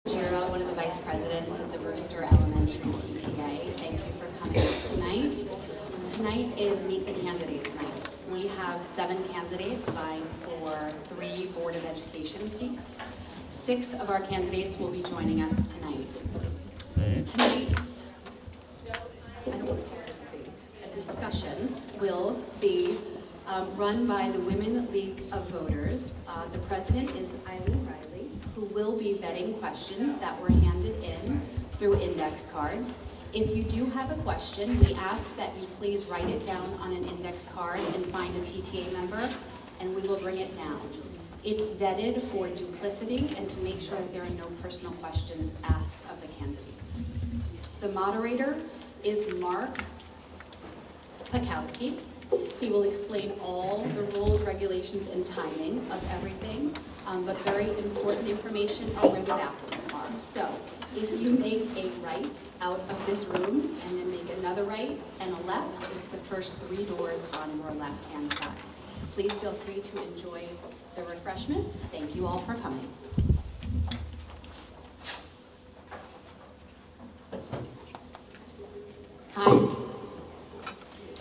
One of the vice presidents of the Brewster Elementary PTA. Thank you for coming out tonight. Tonight is Meet the Candidates night. We have 7 candidates vying for 3 Board of Education seats. 6 of our candidates will be joining us tonight. Tonight's discussion will be run by the Women League of Voters. The president is Eileen Riley, who will be vetting questions that were handed in through index cards. If you do have a question, we ask that you please write it down on an index card and find a PTA member, and we will bring it down. It's vetted for duplicity and to make sure that there are no personal questions asked of the candidates. The moderator is Mark Pakowski. He will explain all the rules, regulations, and timing of everything, but very important information are where the bathrooms are. So if you make a right out of this room and then make another right and a left, it's the first 3 doors on your left-hand side. Please feel free to enjoy the refreshments. Thank you all for coming. Hi.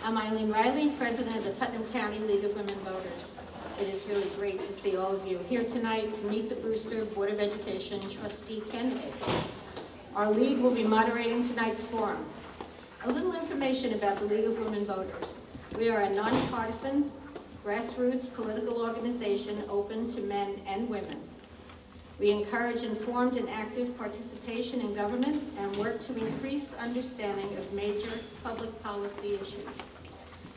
I'm Eileen Riley, President of the Putnam County League of Women Voters. It is really great to see all of you here tonight to meet the Brewster Board of Education trustee candidates. Our league will be moderating tonight's forum. A little information about the League of Women Voters. We are a nonpartisan, grassroots political organization open to men and women. We encourage informed and active participation in government and work to increase understanding of major public policy issues.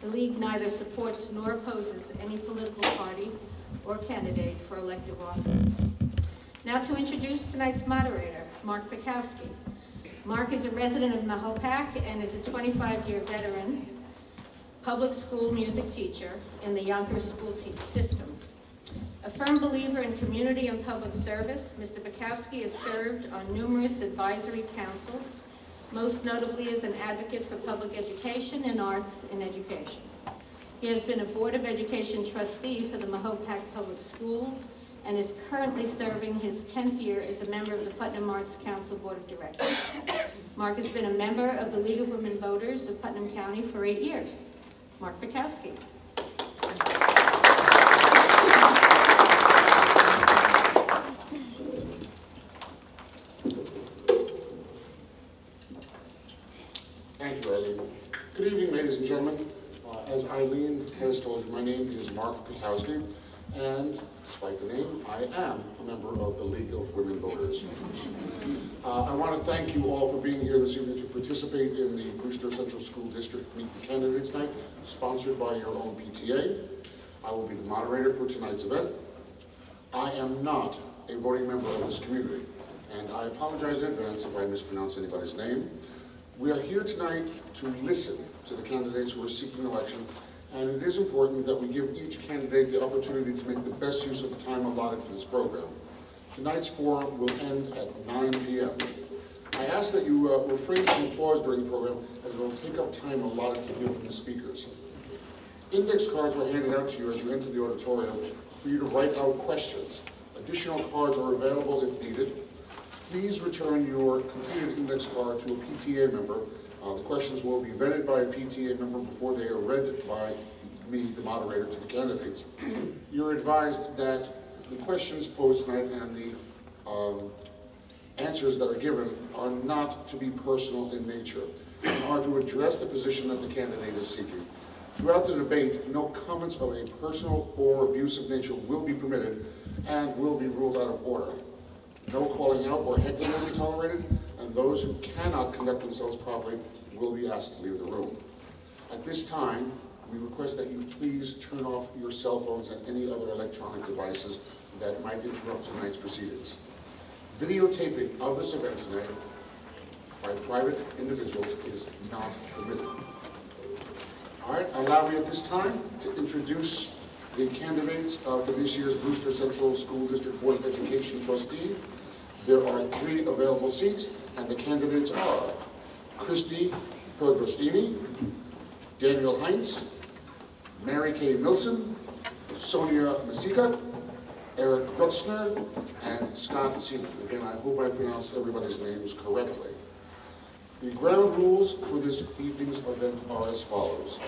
The League neither supports nor opposes any political party or candidate for elective office. Now to introduce tonight's moderator, Mark Pakowski. Mark is a resident of Mahopac and is a 25-year veteran public school music teacher in the Yonkers school system. A firm believer in community and public service, Mr. Pakowski has served on numerous advisory councils, most notably as an advocate for public education and arts in education. He has been a Board of Education trustee for the Mahopac Public Schools and is currently serving his 10th year as a member of the Putnam Arts Council Board of Directors. Mark has been a member of the League of Women Voters of Putnam County for 8 years. Mark Pakowski. Thank you, Eileen. Good evening, ladies and gentlemen. As Eileen has told you, my name is Mark Pakowski, and despite the name, I am a member of the League of Women Voters. I want to thank you all for being here this evening to participate in the Brewster Central School District Meet the Candidates Night, sponsored by your own PTA. I will be the moderator for tonight's event. I am not a voting member of this community, and I apologize in advance if I mispronounce anybody's name. We are here tonight to listen to the candidates who are seeking election, and it is important that we give each candidate the opportunity to make the best use of the time allotted for this program. Tonight's forum will end at 9 p.m. I ask that you refrain from applause during the program, as it will take up time allotted to hear from the speakers. Index cards were handed out to you as you entered the auditorium for you to write out questions. Additional cards are available if needed. Please return your completed index card to a PTA member. The questions will be vetted by a PTA member before they are read by me, the moderator, to the candidates. You're advised that the questions posed tonight and the answers that are given are not to be personal in nature and are to address the position that the candidate is seeking. Throughout the debate, no comments of a personal or abusive nature will be permitted and will be ruled out of order. No calling out or heckling will be tolerated, and those who cannot conduct themselves properly will be asked to leave the room. At this time, we request that you please turn off your cell phones and any other electronic devices that might interrupt tonight's proceedings. Videotaping of this event tonight by private individuals is not permitted. All right, allow me at this time to introduce the candidates for this year's Brewster Central School District Board of Education trustee. There are 3 available seats, and the candidates are Christy Pellegrostini, Daniel Heinz, Mary Kay Milson, Sonia Masika, Eric Grutzner, and Scott Seaman. Again, I hope I pronounced everybody's names correctly. The ground rules for this evening's event are as follows.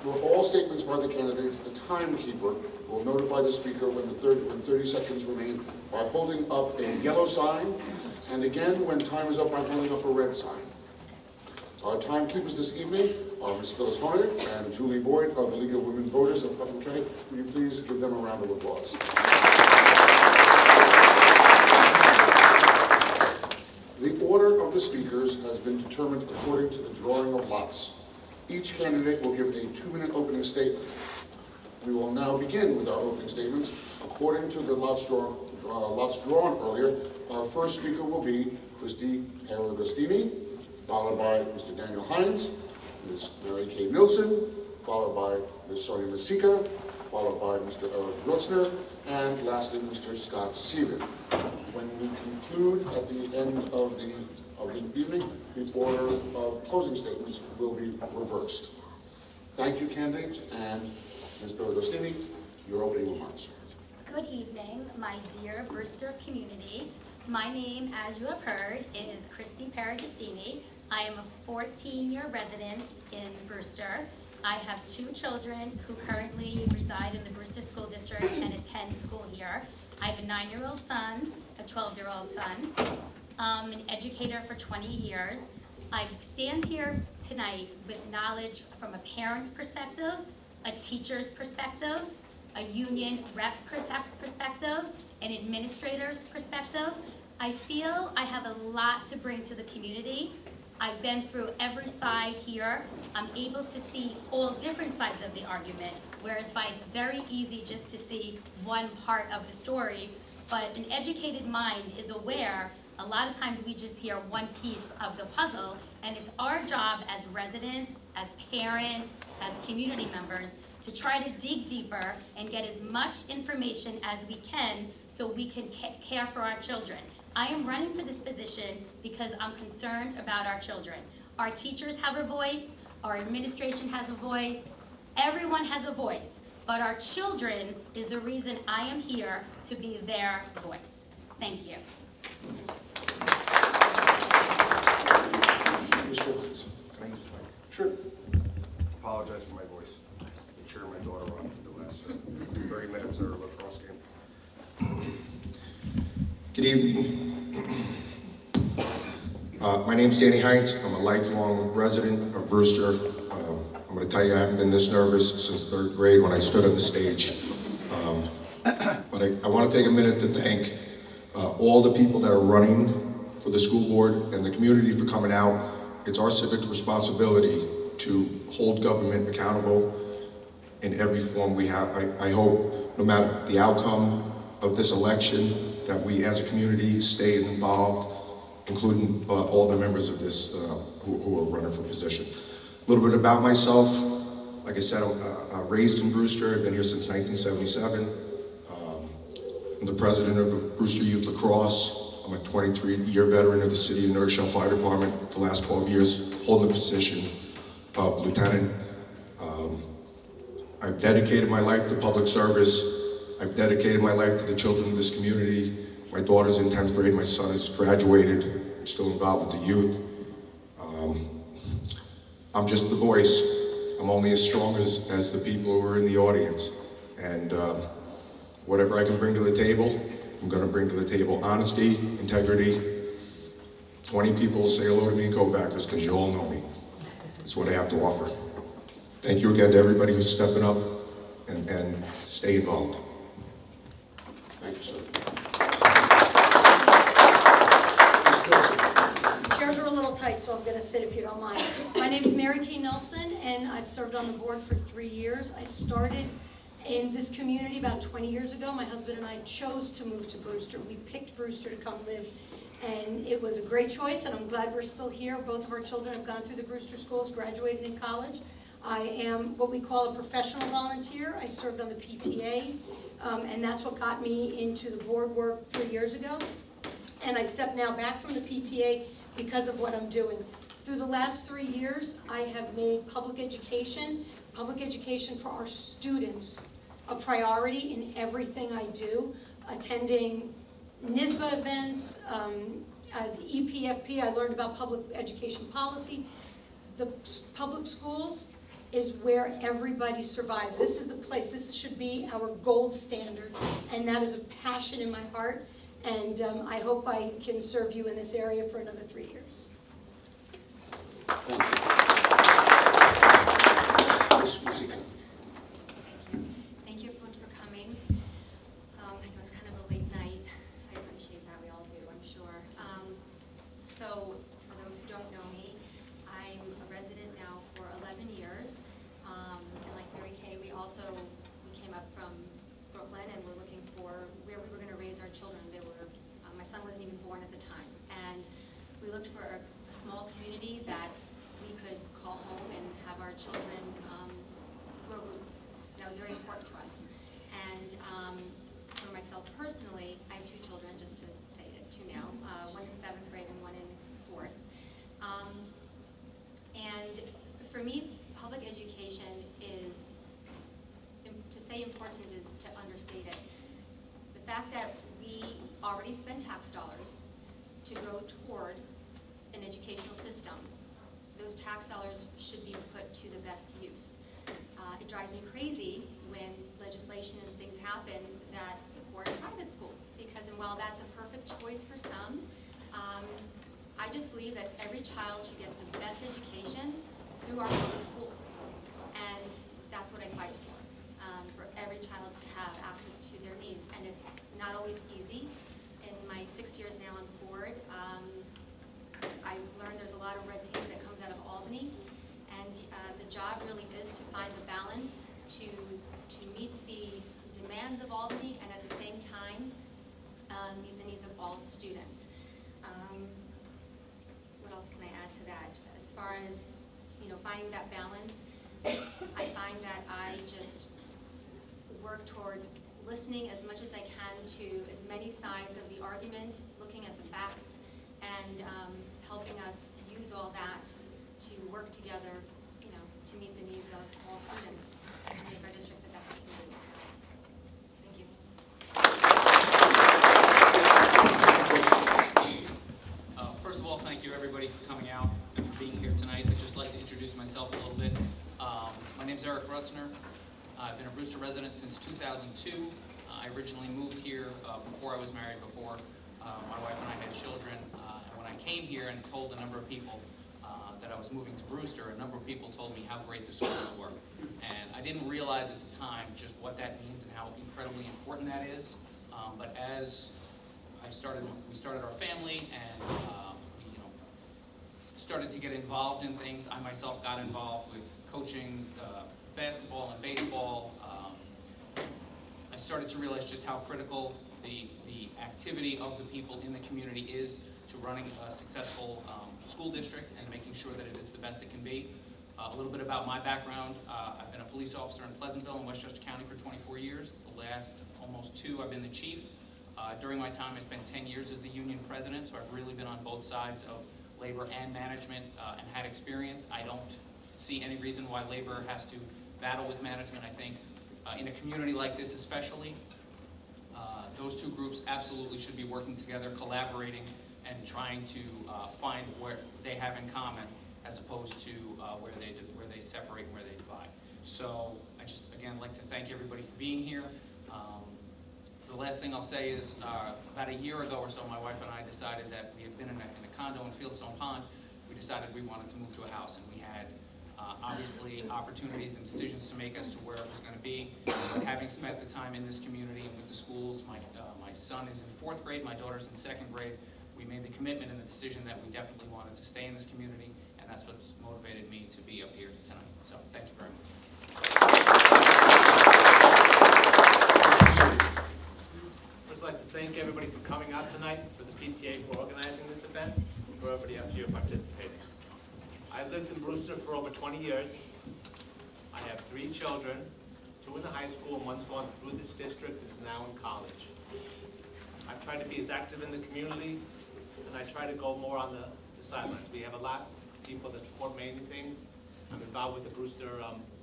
For all statements by the candidates, the timekeeper will notify the speaker when 30 seconds remain by holding up a yellow sign, and again when time is up by holding up a red sign. Our timekeepers this evening are Ms. Phyllis Horner and Julie Boyd of the League of Women Voters of Putnam County. Will you please give them a round of applause? The order of the speakers has been determined according to the drawing of lots. Each candidate will give a 2-minute opening statement. We will now begin with our opening statements. According to the lots drawn earlier, our first speaker will be Christy Peragostini, followed by Mr. Daniel Hines, Ms. Mary Kay Nilsson, followed by Ms. Sonia Masika, followed by Mr. Eric Grutzner, and lastly, Mr. Scott Seaman. When we conclude at the end of the evening, the order of closing statements will be reversed. Thank you, candidates, and Ms. Peragostini, your opening remarks. Good evening, my dear Brewster community. My name, as you have heard, is Christy Peragostini. I am a 14-year resident in Brewster. I have 2 children who currently reside in the Brewster School District and attend school here. I have a 9-year-old son, a 12-year-old son. I'm an educator for 20 years. I stand here tonight with knowledge from a parent's perspective, a teacher's perspective, a union rep perspective, an administrator's perspective. I feel I have a lot to bring to the community. I've been through every side here. I'm able to see all different sides of the argument, whereas it's very easy just to see one part of the story, but an educated mind is aware a lot of times we just hear one piece of the puzzle, and it's our job as residents, as parents, as community members to try to dig deeper and get as much information as we can so we can care for our children. I am running for this position because I'm concerned about our children. Our teachers have a voice, our administration has a voice, everyone has a voice, but our children is the reason I am here to be their voice. Thank you. Mr. Hines. Can I use the mic? Sure. Apologize for my voice. I cheer my daughter on for the last 30 minutes of her lacrosse game. Good evening. My name's Danny Hines. I'm a lifelong resident of Brewster. I'm going to tell you I haven't been this nervous since 3rd grade when I stood on the stage. But I want to take a minute to thank all the people that are running for the school board and the community for coming out. It's our civic responsibility to hold government accountable in every form we have. I hope no matter the outcome of this election that we as a community stay involved, including all the members of this who are running for position. A little bit about myself. Like I said, I'm raised in Brewster. I've been here since 1977. I'm the president of Brewster Youth Lacrosse. I'm a 23-year veteran of the City of Newark Fire Department. The last 12 years holding the position of lieutenant. I've dedicated my life to public service. I've dedicated my life to the children of this community. My daughter's in 10th grade. My son has graduated. I'm still involved with the youth. I'm just the voice. I'm only as strong as the people who are in the audience. And whatever I can bring to the table, I'm going to bring to the table honesty, integrity. 20 people say hello to me and co-backers because you all know me. That's what I have to offer. Thank you again to everybody who's stepping up and stay involved. Thank you, sir. Chairs are a little tight, so I'm going to sit if you don't mind. My name is Mary Kay Nilsson, and I've served on the board for 3 years. I started in this community about 20 years ago. My husband and I chose to move to Brewster. We picked Brewster to come live, and it was a great choice, and I'm glad we're still here. Both of our children have gone through the Brewster schools, graduated in college. I am what we call a professional volunteer. I served on the PTA, and that's what got me into the board work 3 years ago. And I stepped now back from the PTA because of what I'm doing. Through the last 3 years, I have made public education for our students, a priority in everything I do. attending NISBA events, the EPFP, I learned about public education policy. The public schools is where everybody survives. This is the place, this should be our gold standard, and that is a passion in my heart, and I hope I can serve you in this area for another 3 years. Thank you. Thank you everyone for coming. I know it's kind of a late night, so I appreciate that. We all do, I'm sure. So for those who don't know me, I'm a resident now for 11 years. And like Mary Kay, we came up from Brooklyn and we're looking for where we were going to raise our children. My son wasn't even born at the time. And we looked for a small community that we could call home and have our children grow roots. That was very important to us. And for myself personally, I have 2 children, just to say it, 2 now, one in 7th grade and one in 4th. And for me, public education is, to say important is to understate it. The fact that we already spend tax dollars to go toward an educational system, those tax dollars should be put to the best use. It drives me crazy when legislation and things happen that support private schools, because while that's a perfect choice for some, I just believe that every child should get the best education through our public schools, and that's what I fight for every child to have access to their needs, and it's not always easy. In my 6 years now on the board, I've learned there's a lot of red tape that comes out of Albany, and the job really is to find the balance to meet the demands of Albany and at the same time meet the needs of all students. What else can I add to that? As far as finding that balance, I find that I just work toward listening as much as I can to as many sides of the argument, looking at the facts, and helping us use all that to work together, to meet the needs of all students and make our district the best it can be. So, thank you. First of all, thank you everybody for coming out and for being here tonight. I'd just like to introduce myself a little bit. My name's Eric Rutzner. I've been a Brewster resident since 2002. I originally moved here before I was married, before my wife and I had children. And when I came here and told a number of people that I was moving to Brewster, a number of people told me how great the schools were. And I didn't realize at the time just what that means and how incredibly important that is. But as we started our family and started to get involved in things, I myself got involved with coaching basketball and baseball. I started to realize just how critical the activity of the people in the community is to running a successful school district and making sure that it is the best it can be. A little bit about my background. I've been a police officer in Pleasantville and Westchester County for 24 years. The last almost 2, I've been the chief. During my time, I spent 10 years as the union president, so I've really been on both sides of labor and management and had experience. I don't see any reason why labor has to battle with management. I think in a community like this especially, those 2 groups absolutely should be working together, collaborating, and trying to find what they have in common as opposed to where they separate and where they divide. So I just, again, like to thank everybody for being here. The last thing I'll say is about a year ago or so, my wife and I decided that we had been in a condo in Fieldstone Pond. We decided we wanted to move to a house, and we had obviously opportunities and decisions to make as to where it was going to be. But having spent the time in this community and with the schools, my son is in 4th grade, my daughter's in 2nd grade. We made the commitment and the decision that we definitely wanted to stay in this community, and that's what's motivated me to be up here tonight. So thank you very much. I'd like to thank everybody for coming out tonight, for the PTA for organizing this event, and for everybody up here participating. I lived in Brewster for over 20 years. I have 3 children, 2 in the high school, and one's gone through this district and is now in college. I've tried to be as active in the community, and I try to go more on the sidelines. We have a lot of people that support many things. I'm involved with the Brewster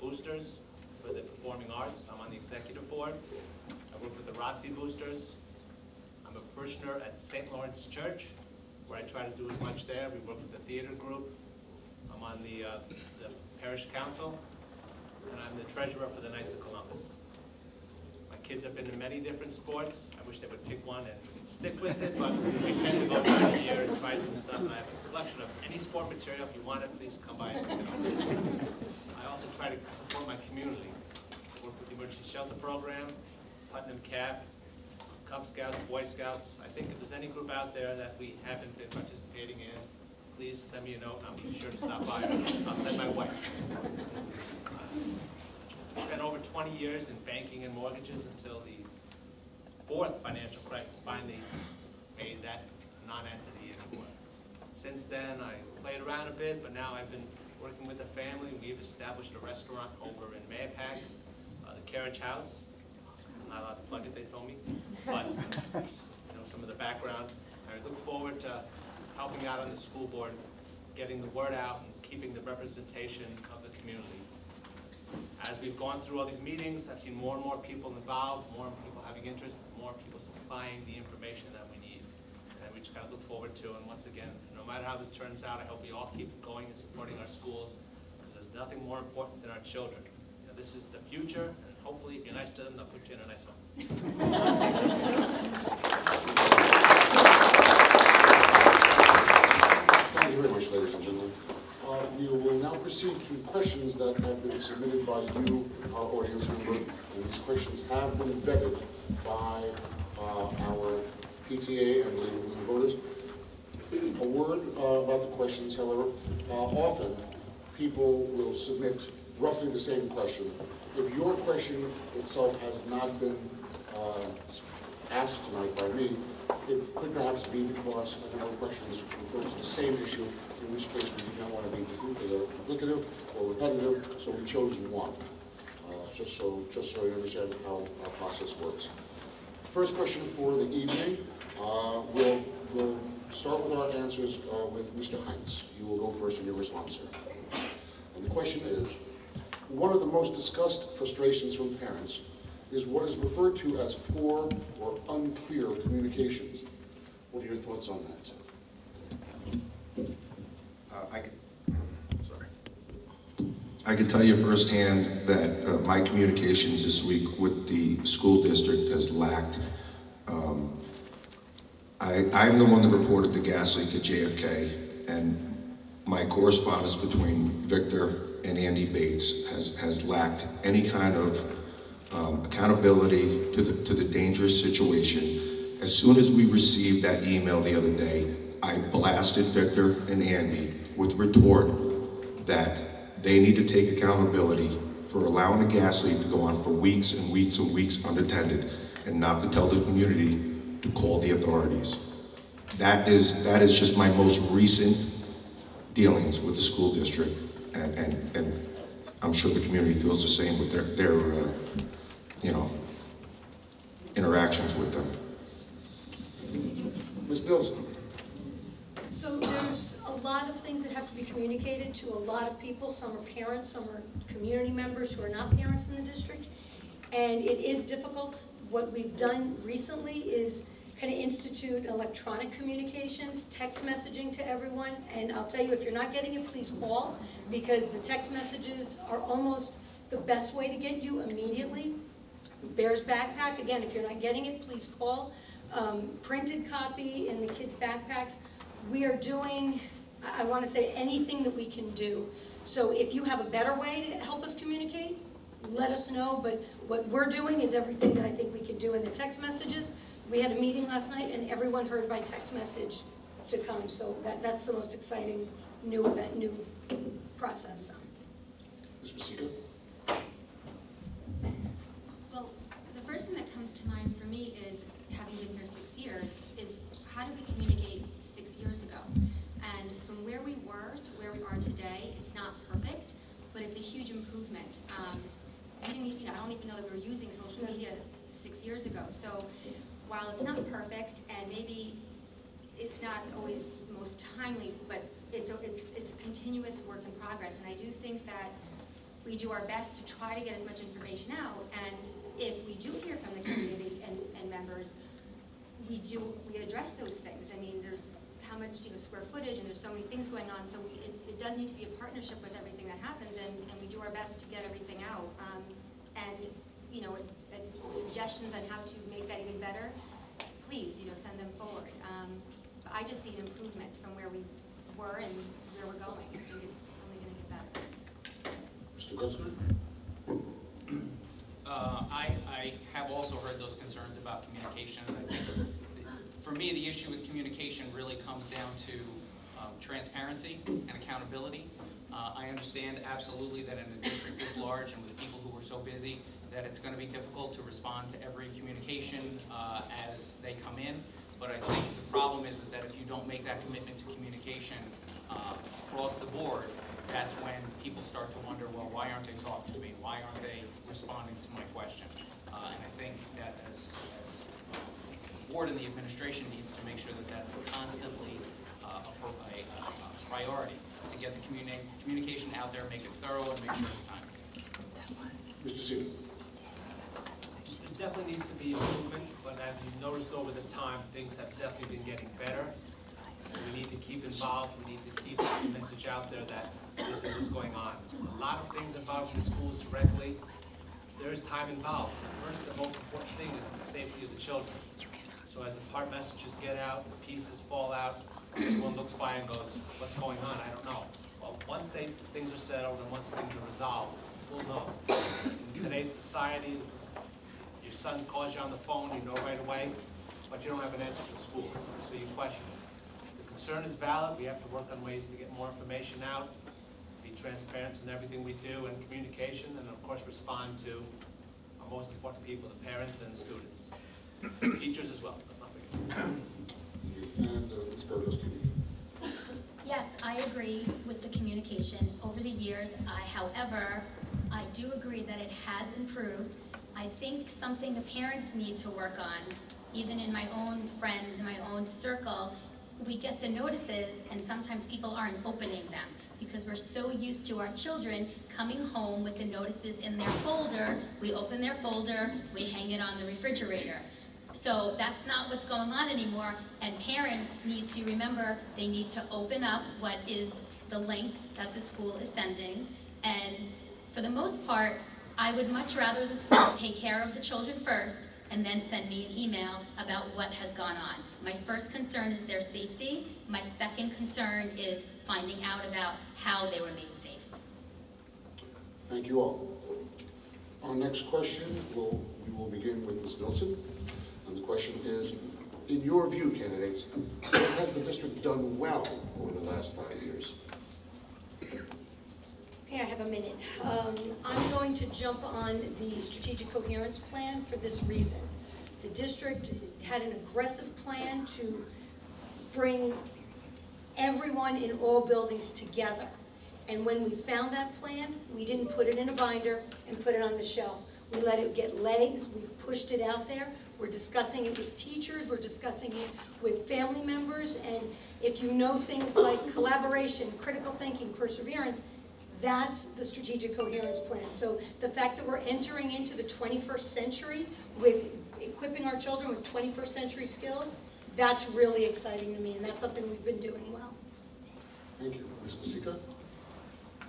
Boosters for the performing arts. I'm on the executive board. I work with the ROTC Boosters. parishioner at St. Lawrence Church, where I try to do as much there. We work with the theater group. I'm on the parish council, and I'm the treasurer for the Knights of Columbus. My kids have been in many different sports. I wish they would pick one and stick with it, but we tend to go down a year and try new stuff. And I have a collection of any sport material. If you want it, please come by and pick it up. I also try to support my community. I work with the Emergency Shelter Program, Putnam CAP, Cub Scouts, Boy Scouts. I think if there's any group out there that we haven't been participating in, please send me a note. I'll be sure to stop by. I'll send my wife. I spent over 20 years in banking and mortgages until the fourth financial crisis finally made that non-entity anymore. Since then, I played around a bit, but now I've been working with a family. We've established a restaurant over in Mayapack, the Carriage House. I'm not allowed to plug it, they told me, but you know, some of the background. I look forward to helping out on the school board, getting the word out and keeping the representation of the community. As we've gone through all these meetings, I've seen more and more people involved, more people having interest, more people supplying the information that we need. And we just kind of look forward to, and once again, no matter how this turns out, I hope we all keep going and supporting our schools, because there's nothing more important than our children. You know, this is the future, and hopefully if you're nice to them, they'll put you in a nice home. Thank you very much, ladies and gentlemen. We will now proceed to questions that have been submitted by you, our audience member, and these questions have been vetted by our PTA and League of Women Voters. A word about the questions, however. Often, people will submit roughly the same question. If your question itself has not been asked tonight by me, it could perhaps be because our questions refer to the same issue, in which case we did not want to be duplicative or repetitive, so we chose one. Just so you understand how our process works. First question for the evening, we'll start with our answers with Mr. Heinz. You will go first in your response, sir. And the question is, one of the most discussed frustrations from parents is what is referred to as poor or unclear communications. What are your thoughts on that? I can tell you firsthand that my communications this week with the school district has lacked. I'm the one that reported the gas leak at JFK, and my correspondence between Victor and Andy Bates has lacked any kind of accountability to the dangerous situation. As soon as we received that email the other day, I blasted Victor and Andy with retort that they need to take accountability for allowing a gas leak to go on for weeks and weeks and weeks unattended, and not to tell the community to call the authorities. That is just my most recent dealings with the school district, and I'm sure the community feels the same with their interactions with them. Ms. Nielsen. So there's a lot of things that have to be communicated to a lot of people. Some are parents, some are community members who are not parents in the district. And it is difficult. What we've done recently is kind of institute electronic communications, text messaging to everyone. And I'll tell you, if you're not getting it, please call, because the text messages are almost the best way to get you immediately. Bear's backpack, again, if you're not getting it, please call. Printed copy in the kids' backpacks. We are doing, I want to say, anything that we can do. So if you have a better way to help us communicate, let us know. But what we're doing is everything that I think we can do in the text messages. We had a meeting last night, and everyone heard by text message to come. So that's the most exciting new event, new process. Ms. Masika? Well, the first thing that comes to mind for me is, having been here 6 years, is how did we communicate 6 years ago? And from where we were to where we are today, it's not perfect, but it's a huge improvement. I don't even know that we were using social media 6 years ago. So while it's not perfect, and maybe it's not always the most timely, but it's a continuous work in progress. And I do think that we do our best to try to get as much information out. And if we do hear from the community and members, we address those things. I mean, there's how much, square footage, and there's so many things going on, so it does need to be a partnership with everything that happens, and we do our best to get everything out. And, suggestions on how to make that even better, please, send them forward. But I just see an improvement from where we were and where we're going. I think it's only going to get better. Mr. Gutzner? I have also heard those concerns about communication, and I think for me the issue with communication really comes down to transparency and accountability. I understand absolutely that in a district this large and with people who are so busy that it's going to be difficult to respond to every communication as they come in, but I think the problem is that if you don't make that commitment to communication across the board, that's when people start to wonder, well, why aren't they talking to me? Why aren't they responding to my question? And I think that as the board and the administration needs to make sure that that's constantly a priority to get the communication out there, make it thorough, and make sure it's timely. Mr. Seaman? It definitely needs to be improvement, but as you've noticed over the time, things have definitely been getting better. We need to keep involved. We need to keep the message out there that this is what's going on. A lot of things involving the schools directly. There is time involved. First, the most important thing is the safety of the children. So as the part messages get out, the pieces fall out, everyone looks by and goes, what's going on? I don't know. Well, once things are settled and once things are resolved, we'll know. In today's society, your son calls you on the phone, you know right away, but you don't have an answer from school, so you question it. The concern is valid. We have to work on ways to get more information out, be transparent in everything we do, and communication, and of course respond to our most important people, the parents and the students. Teachers as well, let's not forget. And Ms. Bergos-Kini. Yes, I agree with the communication. Over the years, however, I do agree that it has improved. I think something the parents need to work on, even in my own friends, in my own circle, we get the notices and sometimes people aren't opening them because we're so used to our children coming home with the notices in their folder. We open their folder, we hang it on the refrigerator. So that's not what's going on anymore, and parents need to remember they need to open up what is the link that the school is sending, and for the most part, I would much rather the school take care of the children first and then send me an email about what has gone on. My first concern is their safety. My second concern is finding out about how they were made safe. Thank you all. Our next question, we will begin with Ms. Nilsson. And the question is, in your view, candidates, what has the district done well over the last 5 years? Okay, I have a minute. I'm going to jump on the strategic coherence plan for this reason. The district had an aggressive plan to bring everyone in all buildings together. And when we found that plan, we didn't put it in a binder and put it on the shelf. We let it get legs, we've pushed it out there. We're discussing it with teachers, we're discussing it with family members, and if you know things like collaboration, critical thinking, perseverance, that's the strategic coherence plan. So the fact that we're entering into the 21st century with equipping our children with 21st century skills, that's really exciting to me, and that's something we've been doing well. Thank you. Ms. Masika?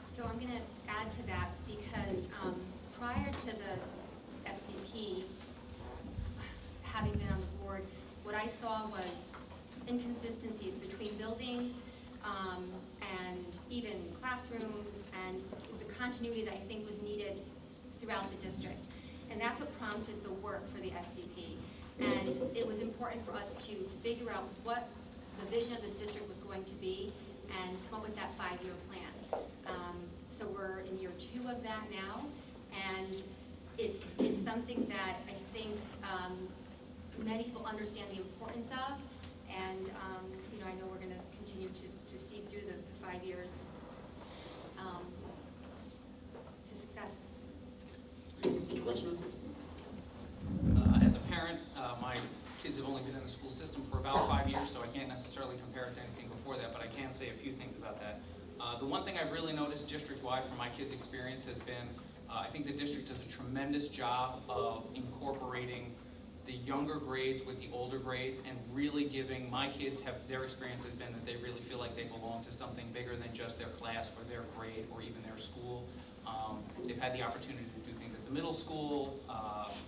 So I'm going to add to that because prior to the SCP, having been on the board, what I saw was inconsistencies between buildings and even classrooms and the continuity that I think was needed throughout the district. And that's what prompted the work for the SCP. And it was important for us to figure out what the vision of this district was going to be and come up with that 5-year plan. So we're in year 2 of that now, and it's something that I think many people understand the importance of, and I know we're going to continue to see through the 5 years to success. Mr. Wetzner? As a parent, my kids have only been in the school system for about 5 years, so I can't necessarily compare it to anything before that, but I can say a few things about that. The one thing I've really noticed district-wide from my kids' experience has been, I think the district does a tremendous job of incorporating the younger grades with the older grades, and really giving, my kids have, their experience has been that they really feel like they belong to something bigger than just their class or their grade or even their school. They've had the opportunity to do things at the middle school,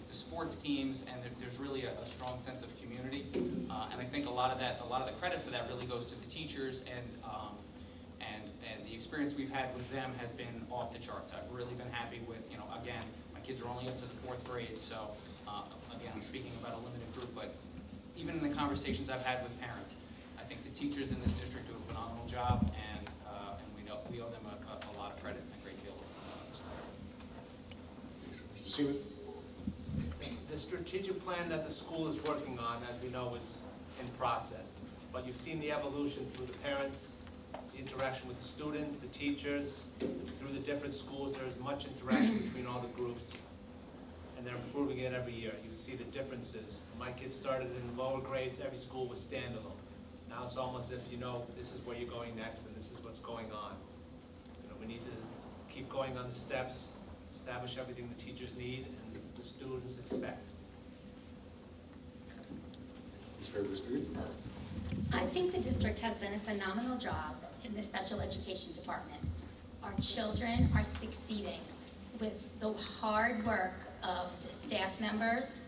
the sports teams, and there's really a strong sense of community. And I think a lot of the credit for that really goes to the teachers, and the experience we've had with them has been off the charts. I've really been happy with, again, my kids are only up to the 4th grade, so again, I'm speaking about a limited group, but even in the conversations I've had with parents, I think the teachers in this district do a phenomenal job, and we owe them a lot of credit and a great deal of respect. Mr. Seaman? The strategic plan that the school is working on, as we know, is in process. But you've seen the evolution through the parents, the interaction with the students, the teachers, through the different schools. There is much interaction between all the groups, and they're improving it every year. You see the differences. When my kids started in lower grades, every school was standalone. Now it's almost as if this is where you're going next, and this is what's going on. We need to keep going on the steps, establish everything the teachers need and the students expect. Ms. Fairbrother? I think the district has done a phenomenal job in the special education department. Our children are succeeding with the hard work of the staff members,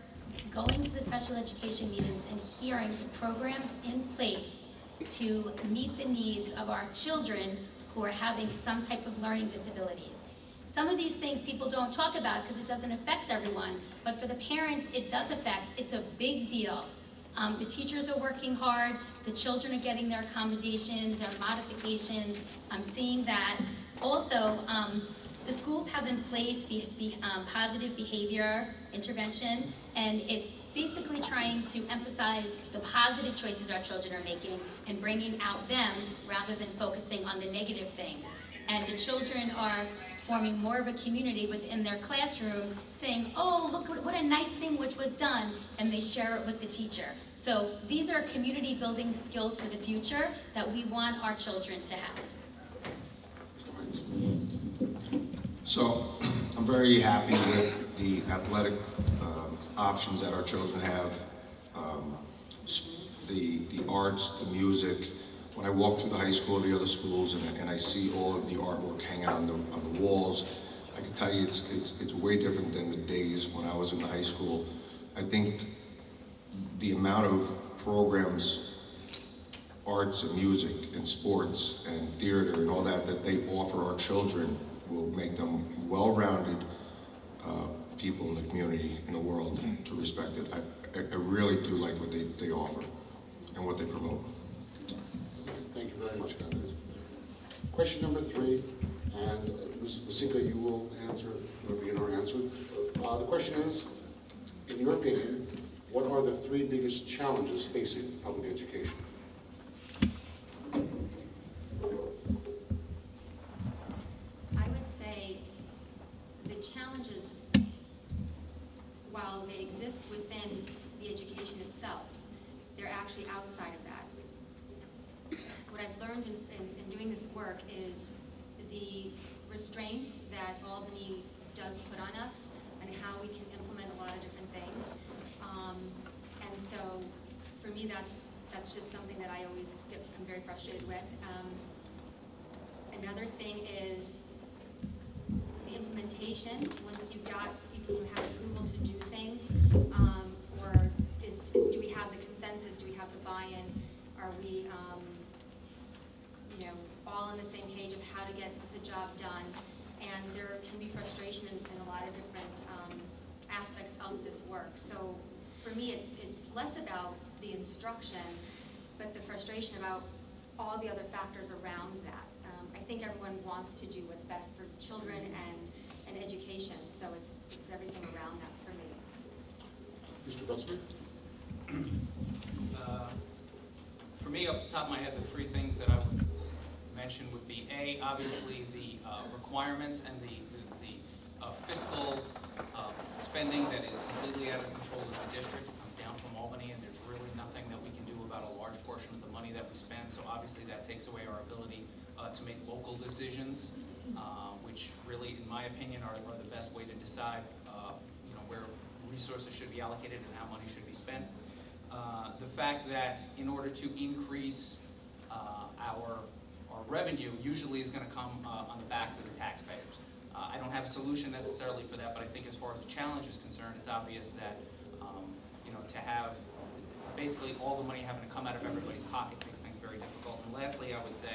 going to the special education meetings and hearing the programs in place to meet the needs of our children who are having some type of learning disabilities. Some of these things people don't talk about because it doesn't affect everyone, but for the parents it does affect. It's a big deal. The teachers are working hard, the children are getting their accommodations, their modifications. I'm seeing that. Also, the schools have in place positive behavior intervention, and it's basically trying to emphasize the positive choices our children are making and bringing out them rather than focusing on the negative things. And the children are forming more of a community within their classrooms, saying, oh, look what a nice thing which was done, and they share it with the teacher. So these are community building skills for the future that we want our children to have. So I'm very happy with the athletic options that our children have, the arts, the music. When I walk through the high school, the other schools, and I see all of the artwork hanging on the walls, I can tell you it's way different than the days when I was in the high school. I think the amount of programs, arts and music and sports and theater and all that they offer our children will make them well-rounded people in the community, in the world, to respect it. I really do like what they offer and what they promote. Thank you very much, candidates. Question number 3, and Ms. Masinka, you will answer, you will begin our answer. The question is, in your opinion, what are the 3 biggest challenges facing public education? I would say the challenges, while they exist within the education itself, they're actually outside of that. What I've learned in doing this work is the restraints that Albany does put on us and how we can implement a lot of different things. And so for me, that's just something that I always I'm very frustrated with. Another thing is the implementation. Once you have approval to do things, or do we have the consensus? Do we have the buy-in? Are we, all on the same page of how to get the job done? And there can be frustration in a lot of different aspects of this work. So for me, it's less about the instruction, but the frustration about all the other factors around that. I think everyone wants to do what's best for children and education, so it's everything around that for me. Mr. Gutzman? For me, off the top of my head, the 3 things that I would mention would be A, obviously the requirements and the fiscal spending that is completely out of control of the district. It comes down from Albany, and there's really nothing that we can do about a large portion of the money that we spend. So obviously that takes away our ability to make local decisions, which really, in my opinion, are the best way to decide where resources should be allocated and how money should be spent. The fact that in order to increase our revenue usually is going to come on the backs of the taxpayers. I don't have a solution necessarily for that, but I think as far as the challenge is concerned, it's obvious that to have basically all the money having to come out of everybody's pocket makes things very difficult. And lastly, I would say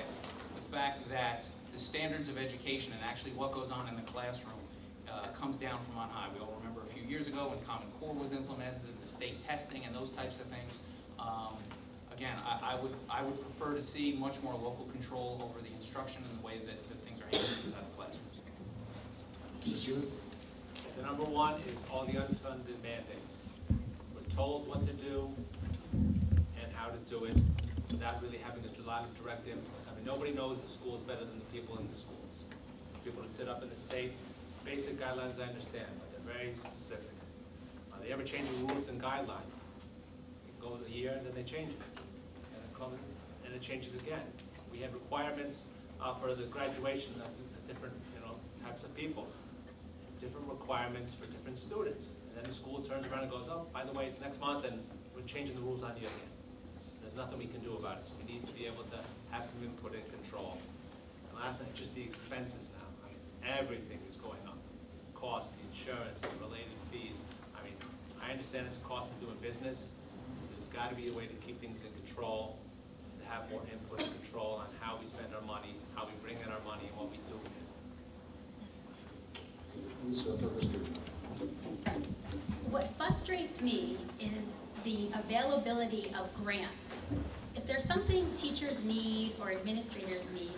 the fact that the standards of education and actually what goes on in the classroom comes down from on high. We all remember a few years ago when Common Core was implemented, the state testing and those types of things. Again, I would prefer to see much more local control over the instruction and the way that things are handled inside the classrooms. The number one is all the unfunded mandates. We're told what to do and how to do it without really having a lot of direct input. I mean, nobody knows the schools better than the people in the schools. People that sit up in the state, basic guidelines I understand, but they're very specific. They ever changing rules and guidelines. It goes a year and then they change it. And it changes again. We have requirements for the graduation of the different types of people. Different requirements for different students. And then the school turns around and goes, oh, by the way, it's next month and we're changing the rules on you again. There's nothing we can do about it. So we need to be able to have some input and control. And lastly, just the expenses now. I mean, everything is going up. Costs, the insurance, the related fees. I mean, I understand it's a cost of doing business. There's got to be a way to keep things in control, to have more input and control on how we spend our money, how we bring in our money, and what we do with it. What frustrates me is the availability of grants. If there's something teachers need or administrators need,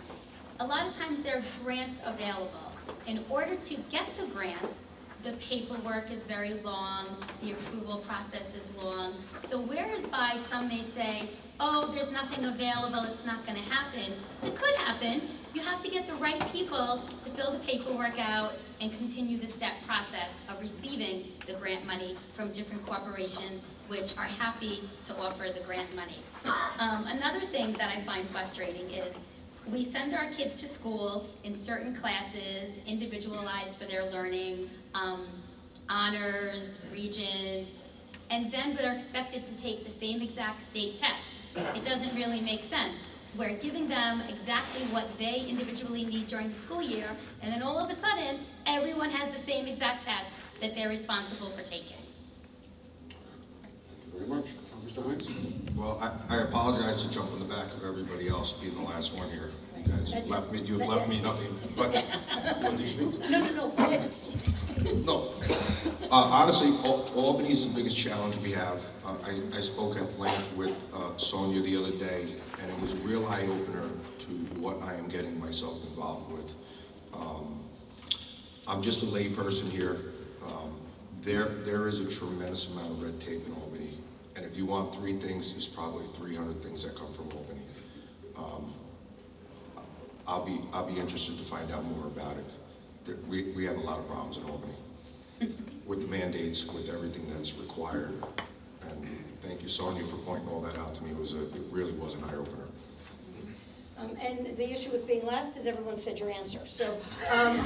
a lot of times there are grants available. In order to get the grant, the paperwork is very long, the approval process is long. So whereas by some may say, oh, there's nothing available, it's not going to happen. It could happen. You have to get the right people to fill the paperwork out and continue the step process of receiving the grant money from different corporations which are happy to offer the grant money. Another thing that I find frustrating is we send our kids to school in certain classes, individualized for their learning, honors, regions, and then they're expected to take the same exact state test. It doesn't really make sense. We're giving them exactly what they individually need during the school year, and then all of a sudden, everyone has the same exact test that they're responsible for taking. Thank you very much. Mr. Hines? Well, I apologize to jump on the back of everybody else being the last one here. You guys left me, you've left me nothing, but... No. Go ahead. No. Honestly, Albany's the biggest challenge we have. I spoke at length with Sonia the other day, and it was a real eye-opener to what I am getting myself involved with. I'm just a lay person here. There is a tremendous amount of red tape in Albany, and if you want 3 things, there's probably 300 things that come from Albany. I'll be interested to find out more about it. We have a lot of problems in Albany with the mandates, with everything that's required. And thank you, Sonia, for pointing all that out to me. It really was an eye-opener. And the issue with being last is everyone said your answer. So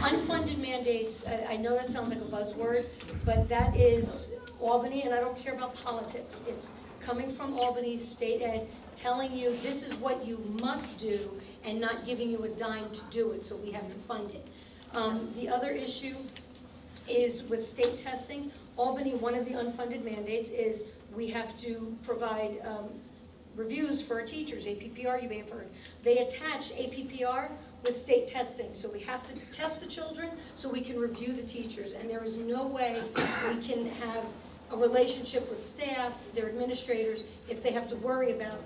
unfunded mandates, I know that sounds like a buzzword, but that is Albany, and I don't care about politics. It's coming from Albany State Ed, telling you this is what you must do, and not giving you a dime to do it, so we have to fund it. The other issue is with state testing. Albany, one of the unfunded mandates is we have to provide reviews for our teachers, APPR, you may have heard. They attach APPR with state testing, so we have to test the children so we can review the teachers, and there is no way we can have a relationship with staff, their administrators, if they have to worry about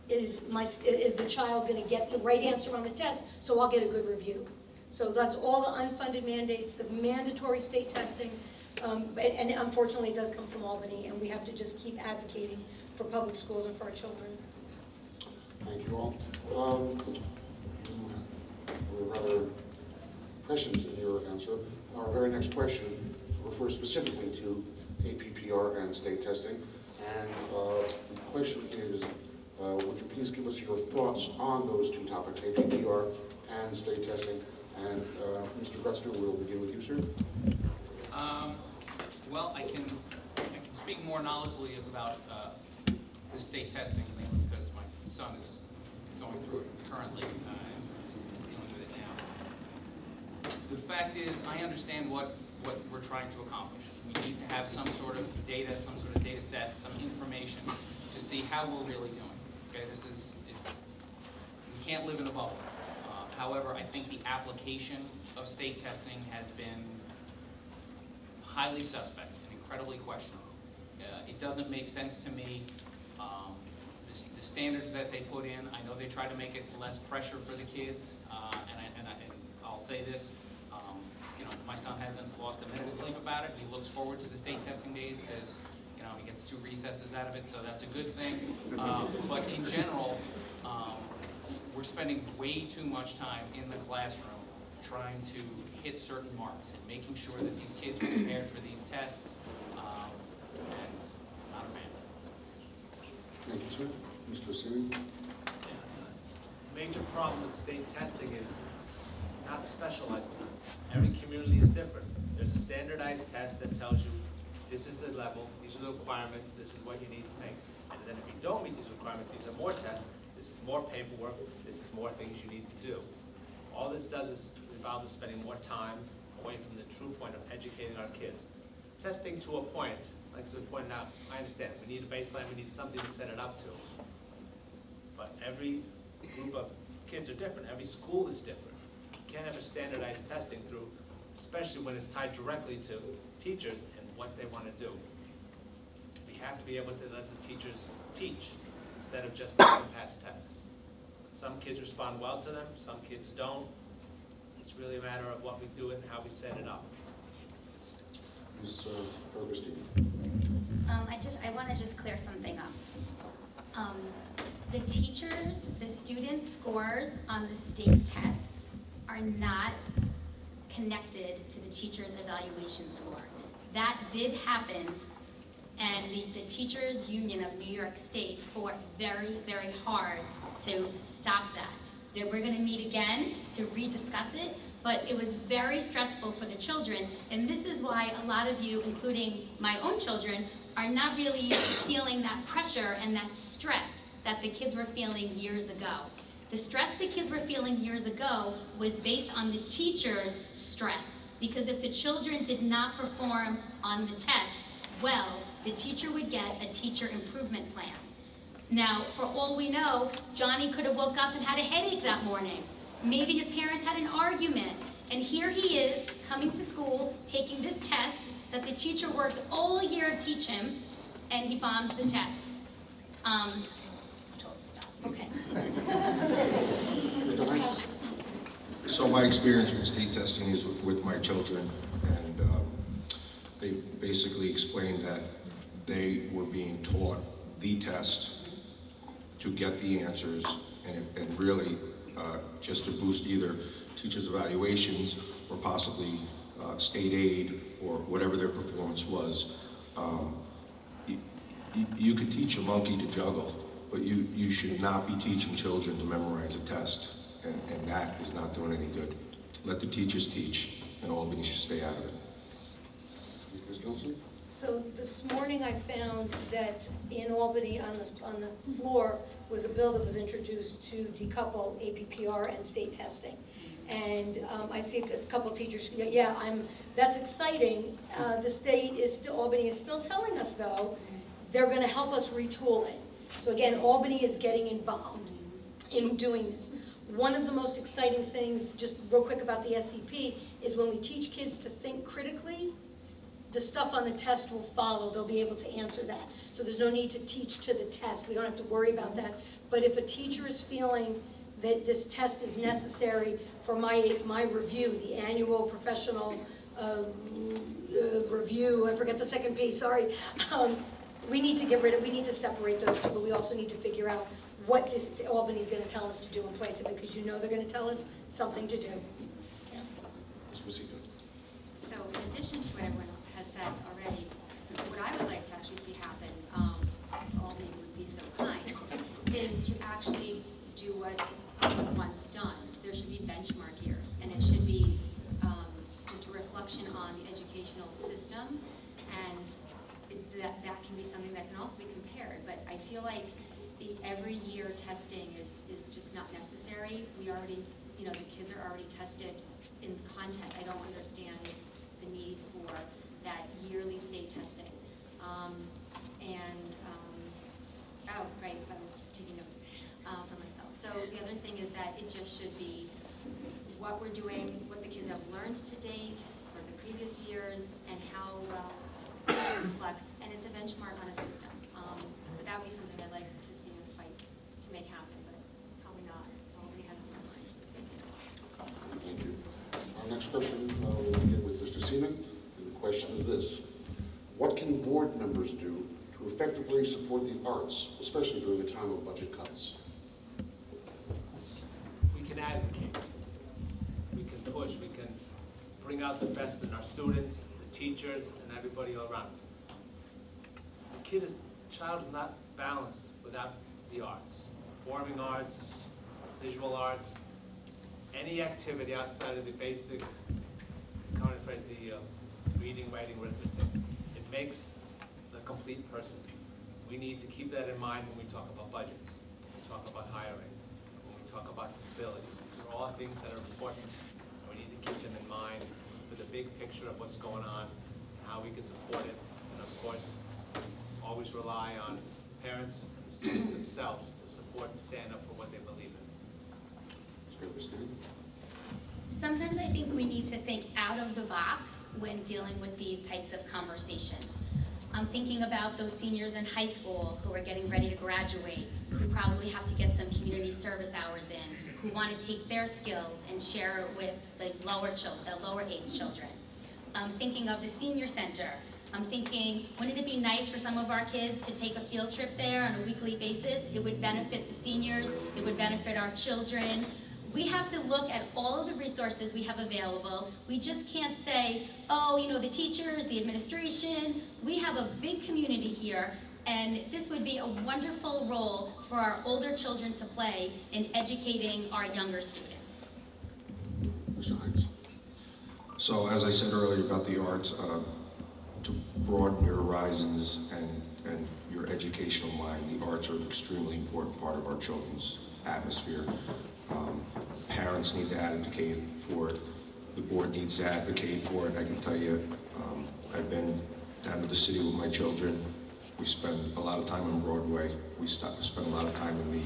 is the child going to get the right answer on the test, so I'll get a good review. So that's all the unfunded mandates, the mandatory state testing, and unfortunately it does come from Albany, and we have to just keep advocating for public schools and for our children. Thank you all. We're rather prescient in your answer. Our very next question refers specifically to APPR and state testing. And the question is, would you please give us your thoughts on those 2 topics, APPR and state testing? And Mr. Grutzner, we'll begin with you, sir. Well, I can speak more knowledgeably about the state testing, mainly because my son is going through it currently and is dealing with it now. The fact is, I understand what we're trying to accomplish. We need to have some sort of data, some sort of data sets, some information to see how we're really doing. Okay, we can't live in a bubble. However, I think the application of state testing has been highly suspect and incredibly questionable. It doesn't make sense to me. The standards that they put in, I know they try to make it less pressure for the kids, and I'll say this, my son hasn't lost a minute of sleep about it. He looks forward to the state testing days because he gets 2 recesses out of it, so that's a good thing. But in general, we're spending way too much time in the classroom trying to hit certain marks and making sure that these kids are prepared for these tests, and I'm not a fan. Thank you, sir. Mr. Sini? Major problem with state testing is it's not specialized enough. Every community is different. There's a standardized test that tells you this is the level, these are the requirements, this is what you need to make. And then if you don't meet these requirements, these are more tests, this is more paperwork, this is more things you need to do. All this does is involve us spending more time away from the true point of educating our kids. Testing to a point, like Sue pointed out, I understand. We need a baseline, we need something to set it up to. But every group of kids are different. Every school is different. You can't have a standardized testing through, especially when it's tied directly to teachers and what they want to do. We have to be able to let the teachers teach instead of just making pass tests. Some kids respond well to them, some kids don't. It's really a matter of what we do and how we set it up. Ms. Augustine. I want to just clear something up. The teachers, the students' scores on the state test are not connected to the teacher's evaluation score. That did happen, and the Teachers Union of New York State fought very, very hard to stop that. We're going to meet again to rediscuss it, but it was very stressful for the children, and this is why a lot of you, including my own children, are not really feeling that pressure and that stress that the kids were feeling years ago. The stress the kids were feeling years ago was based on the teacher's stress, because if the children did not perform on the test well, the teacher would get a teacher improvement plan. Now, for all we know, Johnny could have woke up and had a headache that morning. Maybe his parents had an argument, and here he is coming to school, taking this test that the teacher worked all year to teach him, and he bombs the test. I was told to stop. Okay. So my experience with state testing is with my children, and they basically explained that they were being taught the test to get the answers, and really just to boost either teachers' evaluations or possibly state aid or whatever their performance was. You could teach a monkey to juggle, but you should not be teaching children to memorize a test, and that is not doing any good. Let the teachers teach, and Albany should stay out of it. Ms. Nelson? So this morning I found that in Albany on the floor was a bill that was introduced to decouple APPR and state testing. And I see a couple of teachers, that's exciting. The state is still, Albany is still telling us though, they're gonna help us retool it. So again, Albany is getting involved in doing this. One of the most exciting things, just real quick about the SCP, is when we teach kids to think critically, the stuff on the test will follow. They'll be able to answer that. So there's no need to teach to the test. We don't have to worry about that. But if a teacher is feeling that this test is necessary for my review, the annual professional review, I forget the second piece, sorry. We need to separate those two, but we also need to figure out what this Albany's going to tell us to do in place of it, because you know they're going to tell us something to do. Yeah. Ms. Wasika? So in addition to what everyone has said already, what I would like to actually see happen, if Albany would be so kind, is to actually do what was once done. There should be benchmark years, and it should be just a reflection on the educational system, and that can be something that can also be compared, but I feel like the every year testing is just not necessary. We already, you know, the kids are already tested in content. I don't understand the need for that yearly state testing. Oh, right, so I was taking notes for myself. So the other thing is that it just should be what we're doing, what the kids have learned to date for the previous years, and how well it reflects, and it's a benchmark on a system. But that would be something I'd like to see us fight to make happen, but probably not, so nobody has it in mind. Thank you. Our next question will begin with Mr. Seaman. And the question is this: what can board members do to effectively support the arts, especially during a time of budget cuts? We can advocate, we can push, we can bring out the best in our students, the teachers, and everybody all around. Child is not balanced without the arts. Performing arts, visual arts, any activity outside of the basic, common phrase, the reading, writing, arithmetic. It makes the complete person. We need to keep that in mind when we talk about budgets, when we talk about hiring, when we talk about facilities. These are all things that are important, and we need to keep them in mind for the big picture of what's going on, how we can support it, and of course, always rely on parents and students themselves to support and stand up for what they believe in. Sometimes I think we need to think out of the box when dealing with these types of conversations. I'm thinking about those seniors in high school who are getting ready to graduate, who probably have to get some community service hours in, who want to take their skills and share it with the lower age children. I'm thinking of the senior center. I'm thinking, wouldn't it be nice for some of our kids to take a field trip there on a weekly basis? It would benefit the seniors, it would benefit our children. We have to look at all of the resources we have available. We just can't say, oh, you know, the teachers, the administration, we have a big community here, and this would be a wonderful role for our older children to play in educating our younger students. Mr. Hines. So as I said earlier about the arts, to broaden your horizons and your educational mind, the arts are an extremely important part of our children's atmosphere. Parents need to advocate for it. The board needs to advocate for it. I can tell you, I've been down to the city with my children. We spend a lot of time on Broadway. We spend a lot of time in the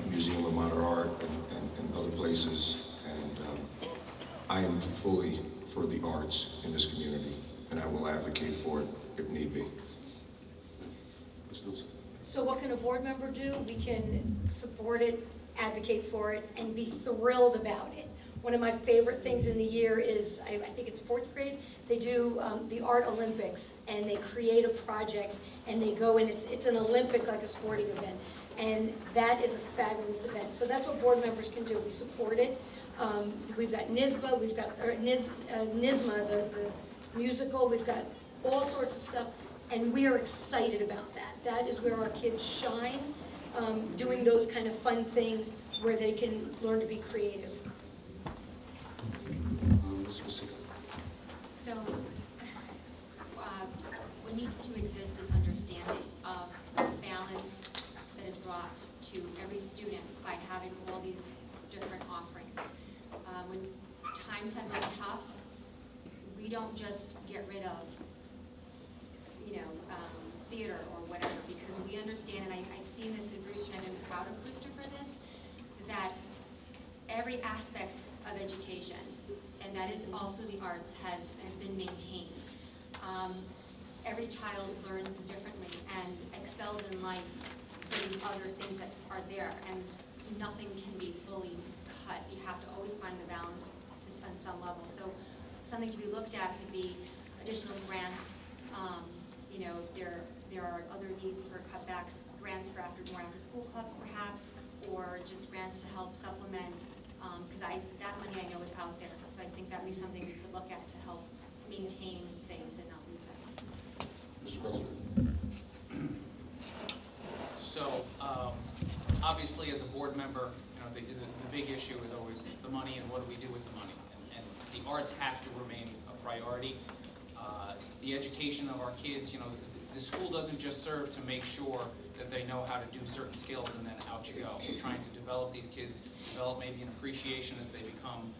Museum of Modern Art and other places. And I am fully for the arts in this community, and I will advocate for it if need be. So what can a board member do? We can support it, advocate for it, and be thrilled about it. One of my favorite things in the year is, I think it's 4th grade, they do the Art Olympics, and they create a project, and they go in, it's an Olympic, like a sporting event, and that is a fabulous event. So that's what board members can do. We support it. We've got NYSBA, we've got NYSMA, the musical, we've got all sorts of stuff, and we are excited about that. That is where our kids shine, doing those kind of fun things where they can learn to be creative. So, what needs to exist is understanding of the balance that is brought to every student by having all these different offerings. When times have been tough, we don't just get rid of, theater or whatever, because we understand, and I've seen this in Brewster, and I've been proud of Brewster for this, that every aspect of education, and that is also the arts, has been maintained. Every child learns differently and excels in life for these other things that are there, and nothing can be fully cut. You have to always find the balance on some level. So something to be looked at could be additional grants, if there are other needs for cutbacks, grants for more after-school clubs perhaps, or just grants to help supplement, because that money I know is out there. So I think that would be something we could look at to help maintain things and not lose that. Mr. President. So, obviously, as a board member, the big issue is always the money and what do we do with the money. And the arts have to remain a priority. the education of our kids. You know, the school doesn't just serve to make sure that they know how to do certain skills and then out you go. We're trying to develop these kids, develop maybe an appreciation as they become,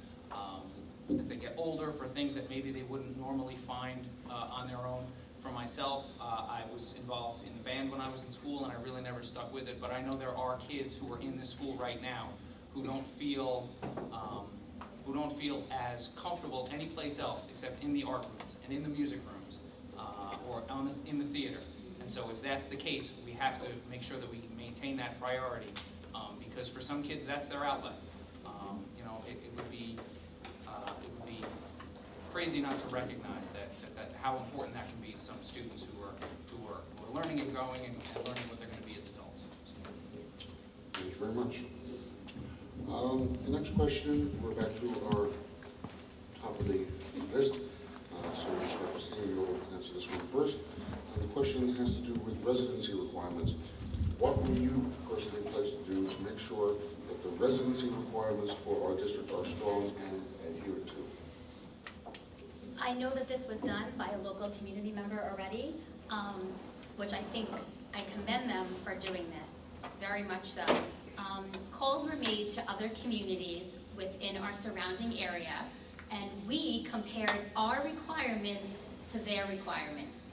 as they get older for things that maybe they wouldn't normally find on their own. For myself, I was involved in the band when I was in school, and I really never stuck with it, but I know there are kids who are in this school right now who don't feel as comfortable anyplace else except in the art rooms and in the music rooms or in the theater. And so if that's the case, we have to make sure that we maintain that priority because for some kids that's their outlet. You know, it would be crazy not to recognize that how important that can be to some students who are learning and growing and learning what they're going to be as adults. Thank you very much. The next question, we're back to our top of the list. So Ms. Christine, you'll answer this one first. The question has to do with residency requirements. What will you personally pledge to do to make sure that the residency requirements for our district are strong and adhered to? I know that this was done by a local community member already, which I think I commend them for doing this, very much so. Calls were made to other communities within our surrounding area, and we compared our requirements to their requirements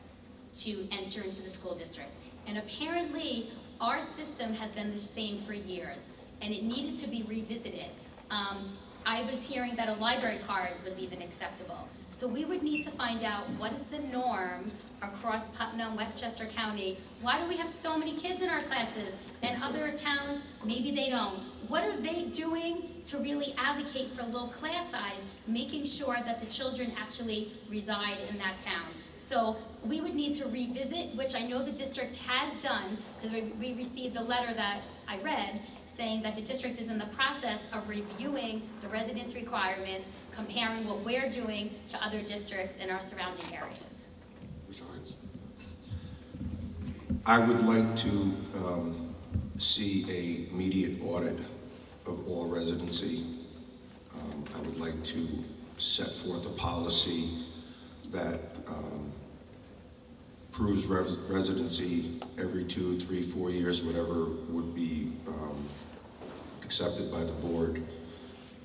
to enter into the school district. And apparently, our system has been the same for years, and it needed to be revisited. I was hearing that a library card was even acceptable. So we would need to find out what is the norm across Putnam, Westchester County. Why do we have so many kids in our classes? And other towns, maybe they don't. What are they doing to really advocate for low class size, making sure that the children actually reside in that town? So we would need to revisit, which I know the district has done, because we received a letter that I read, saying that the district is in the process of reviewing the residence requirements, comparing what we're doing to other districts in our surrounding areas. I would like to see an immediate audit of all residency. I would like to set forth a policy that proves residency every 2, 3, 4 years, whatever would be accepted by the board.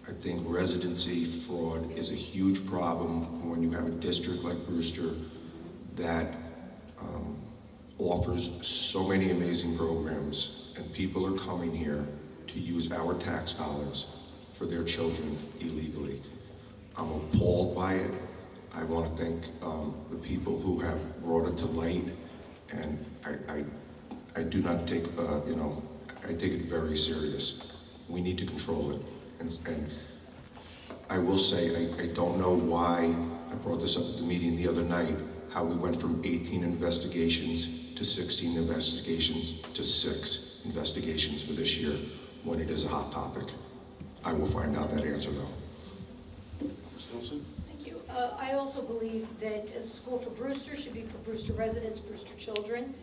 I think residency fraud is a huge problem when you have a district like Brewster that offers so many amazing programs, and people are coming here to use our tax dollars for their children illegally. I'm appalled by it. I want to thank the people who have brought it to light, and I do not take, I take it very serious. We need to control it. And I will say, I don't know why, I brought this up at the meeting the other night, how we went from 18 investigations to 16 investigations to 6 investigations for this year when it is a hot topic. I will find out that answer though. Ms. Nelson? Thank you. I also believe that a school for Brewster should be for Brewster residents, Brewster children.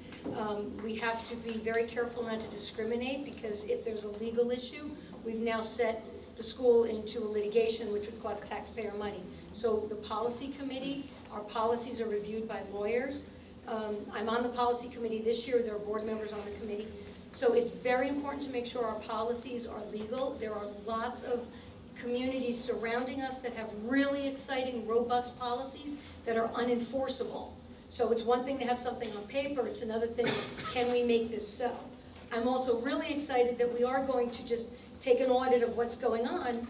We have to be very careful not to discriminate, because if there's a legal issue, we've now set the school into a litigation which would cost taxpayer money. So the policy committee, our policies are reviewed by lawyers. I'm on the policy committee this year. There are board members on the committee. So it's very important to make sure our policies are legal. There are lots of communities surrounding us that have really exciting, robust policies that are unenforceable. So it's one thing to have something on paper, it's another thing, can we make this so? I'm also really excited that we are going to just take an audit of what's going on,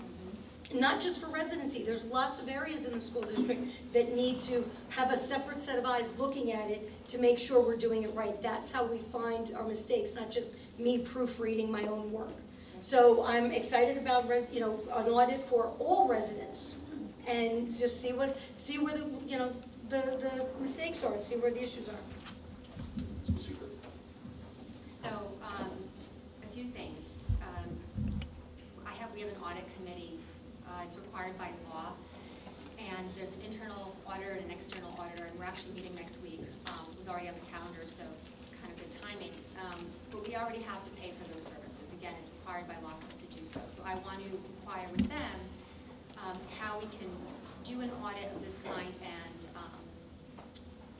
not just for residency. There's lots of areas in the school district that need to have a separate set of eyes looking at it to make sure we're doing it right. That's how we find our mistakes, not just me proofreading my own work. So I'm excited about an audit for all residents, and just see where the mistakes are, and see where the issues are. So, a few things. We have an audit committee. It's required by law, and there's an internal auditor and an external auditor, and we're actually meeting next week. It was already on the calendar, so it's kind of good timing. But we already have to pay for those services. Again, it's required by law for us to do so. So I want to inquire with them how we can do an audit of this kind and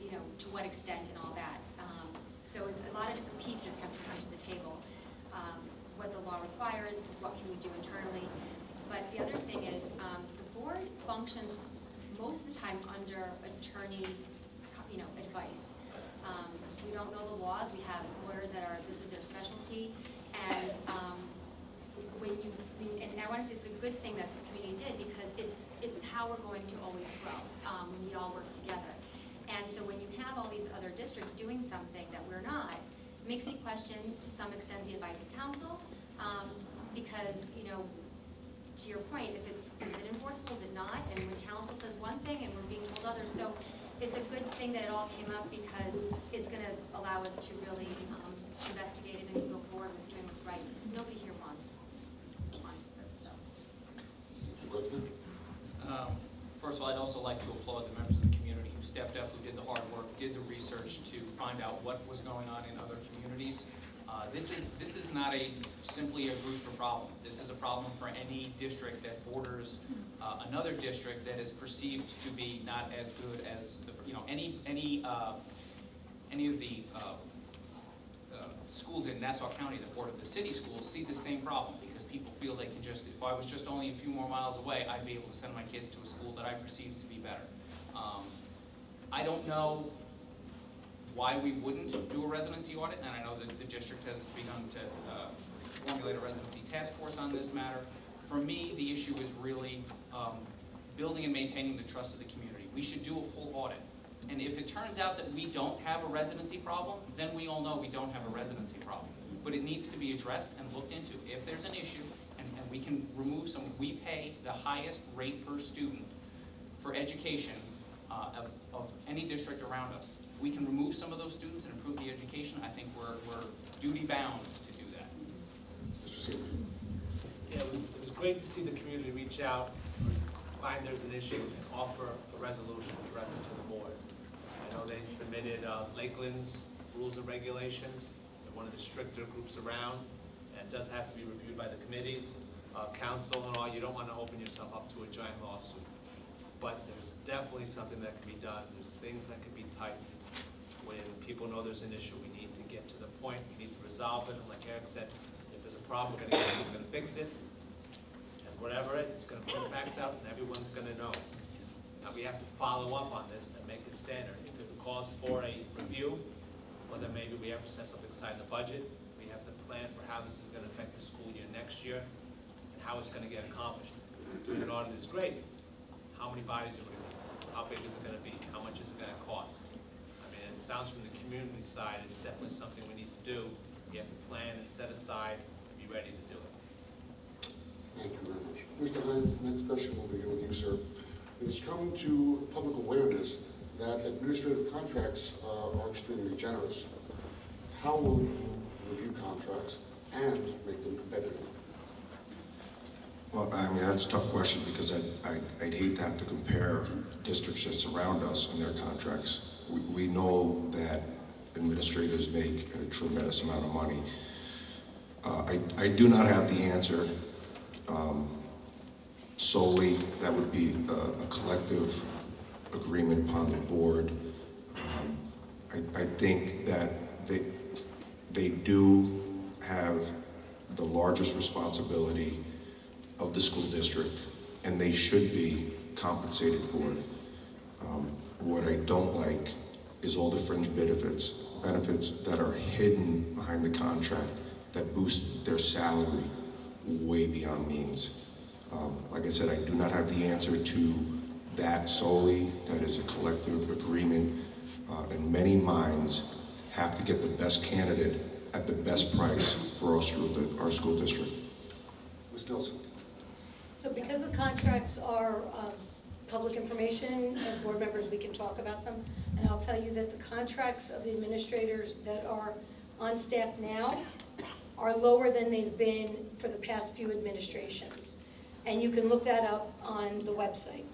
you know, to what extent and all that. So it's a lot of different pieces have to come to the table. What the law requires, what can we do internally. But the other thing is, the board functions most of the time under attorney, you know, advice. We don't know the laws. We have lawyers that are, this is their specialty. And and I want to say it's a good thing that the community did, because it's how we're going to always grow when we all work together. And so when you have all these other districts doing something that we're not, it makes me question to some extent the advice of council, because, you know, to your point, if is it enforceable, is it not? And when council says one thing and we're being told others, so it's a good thing that it all came up, because it's going to allow us to really investigate it and go forward with doing what's right, because nobody here wants this. So. First of all, I'd also like to applaud the members of the community who stepped up, who did the hard work, did the research to find out what was going on in other communities. This is not simply a Brewster problem. This is a problem for any district that borders another district that is perceived to be not as good as the, you know, any of the schools in Nassau County that border the city schools see the same problem, because people feel they can just, if I was just only a few more miles away, I'd be able to send my kids to a school that I perceive to be better. I don't know why we wouldn't do a residency audit, and I know that the district has begun to formulate a residency task force on this matter. For me, the issue is really building and maintaining the trust of the community. We should do a full audit. And if it turns out that we don't have a residency problem, then we all know we don't have a residency problem. But it needs to be addressed and looked into. If there's an issue, and we can remove some, we pay the highest rate per student for education of any district around us. If we can remove some of those students and improve the education, I think we're duty bound to do that. Mr. Seeley. Yeah, it was great to see the community reach out, find there's an issue, and offer a resolution directly to the board. I know they submitted Lakeland's rules and regulations. They're one of the stricter groups around, and it does have to be reviewed by the committees, council and all. You don't want to open yourself up to a giant lawsuit. But there's definitely something that can be done. There's things that can be tightened. When people know there's an issue, we need to get to the point. We need to resolve it. And like Eric said, if there's a problem, we're going to fix it. And whatever it's going to put the facts out, and everyone's going to know. Now we have to follow up on this and make it standard. If it calls for a review, well then maybe we have to set something aside in the budget. We have to plan for how this is going to affect the school year next year and how it's going to get accomplished. Doing an audit is great. How many bodies are we going to need? How big is it going to be? How much is it going to cost? I mean, it sounds from the community side, it's definitely something we need to do. We have to plan and set aside and be ready to do it. Thank you very much. Mr. Hines, the next question will begin with you, sir. It has come to public awareness that administrative contracts are extremely generous. How will you review contracts and make them competitive? Well, I mean, that's a tough question, because I'd hate to have to compare districts that surround us and their contracts. We know that administrators make a tremendous amount of money. I do not have the answer solely. That would be a collective agreement upon the board. I think that they do have the largest responsibility of the school district, and they should be compensated for it. What I don't like is all the fringe benefits that are hidden behind the contract that boost their salary way beyond means. Like I said, I do not have the answer to that solely. That is a collective agreement, and many minds have to get the best candidate at the best price for our school district. Ms. Nelson. So because the contracts are public information, as board members we can talk about them, and I'll tell you that the contracts of the administrators that are on staff now are lower than they've been for the past few administrations. And you can look that up on the website.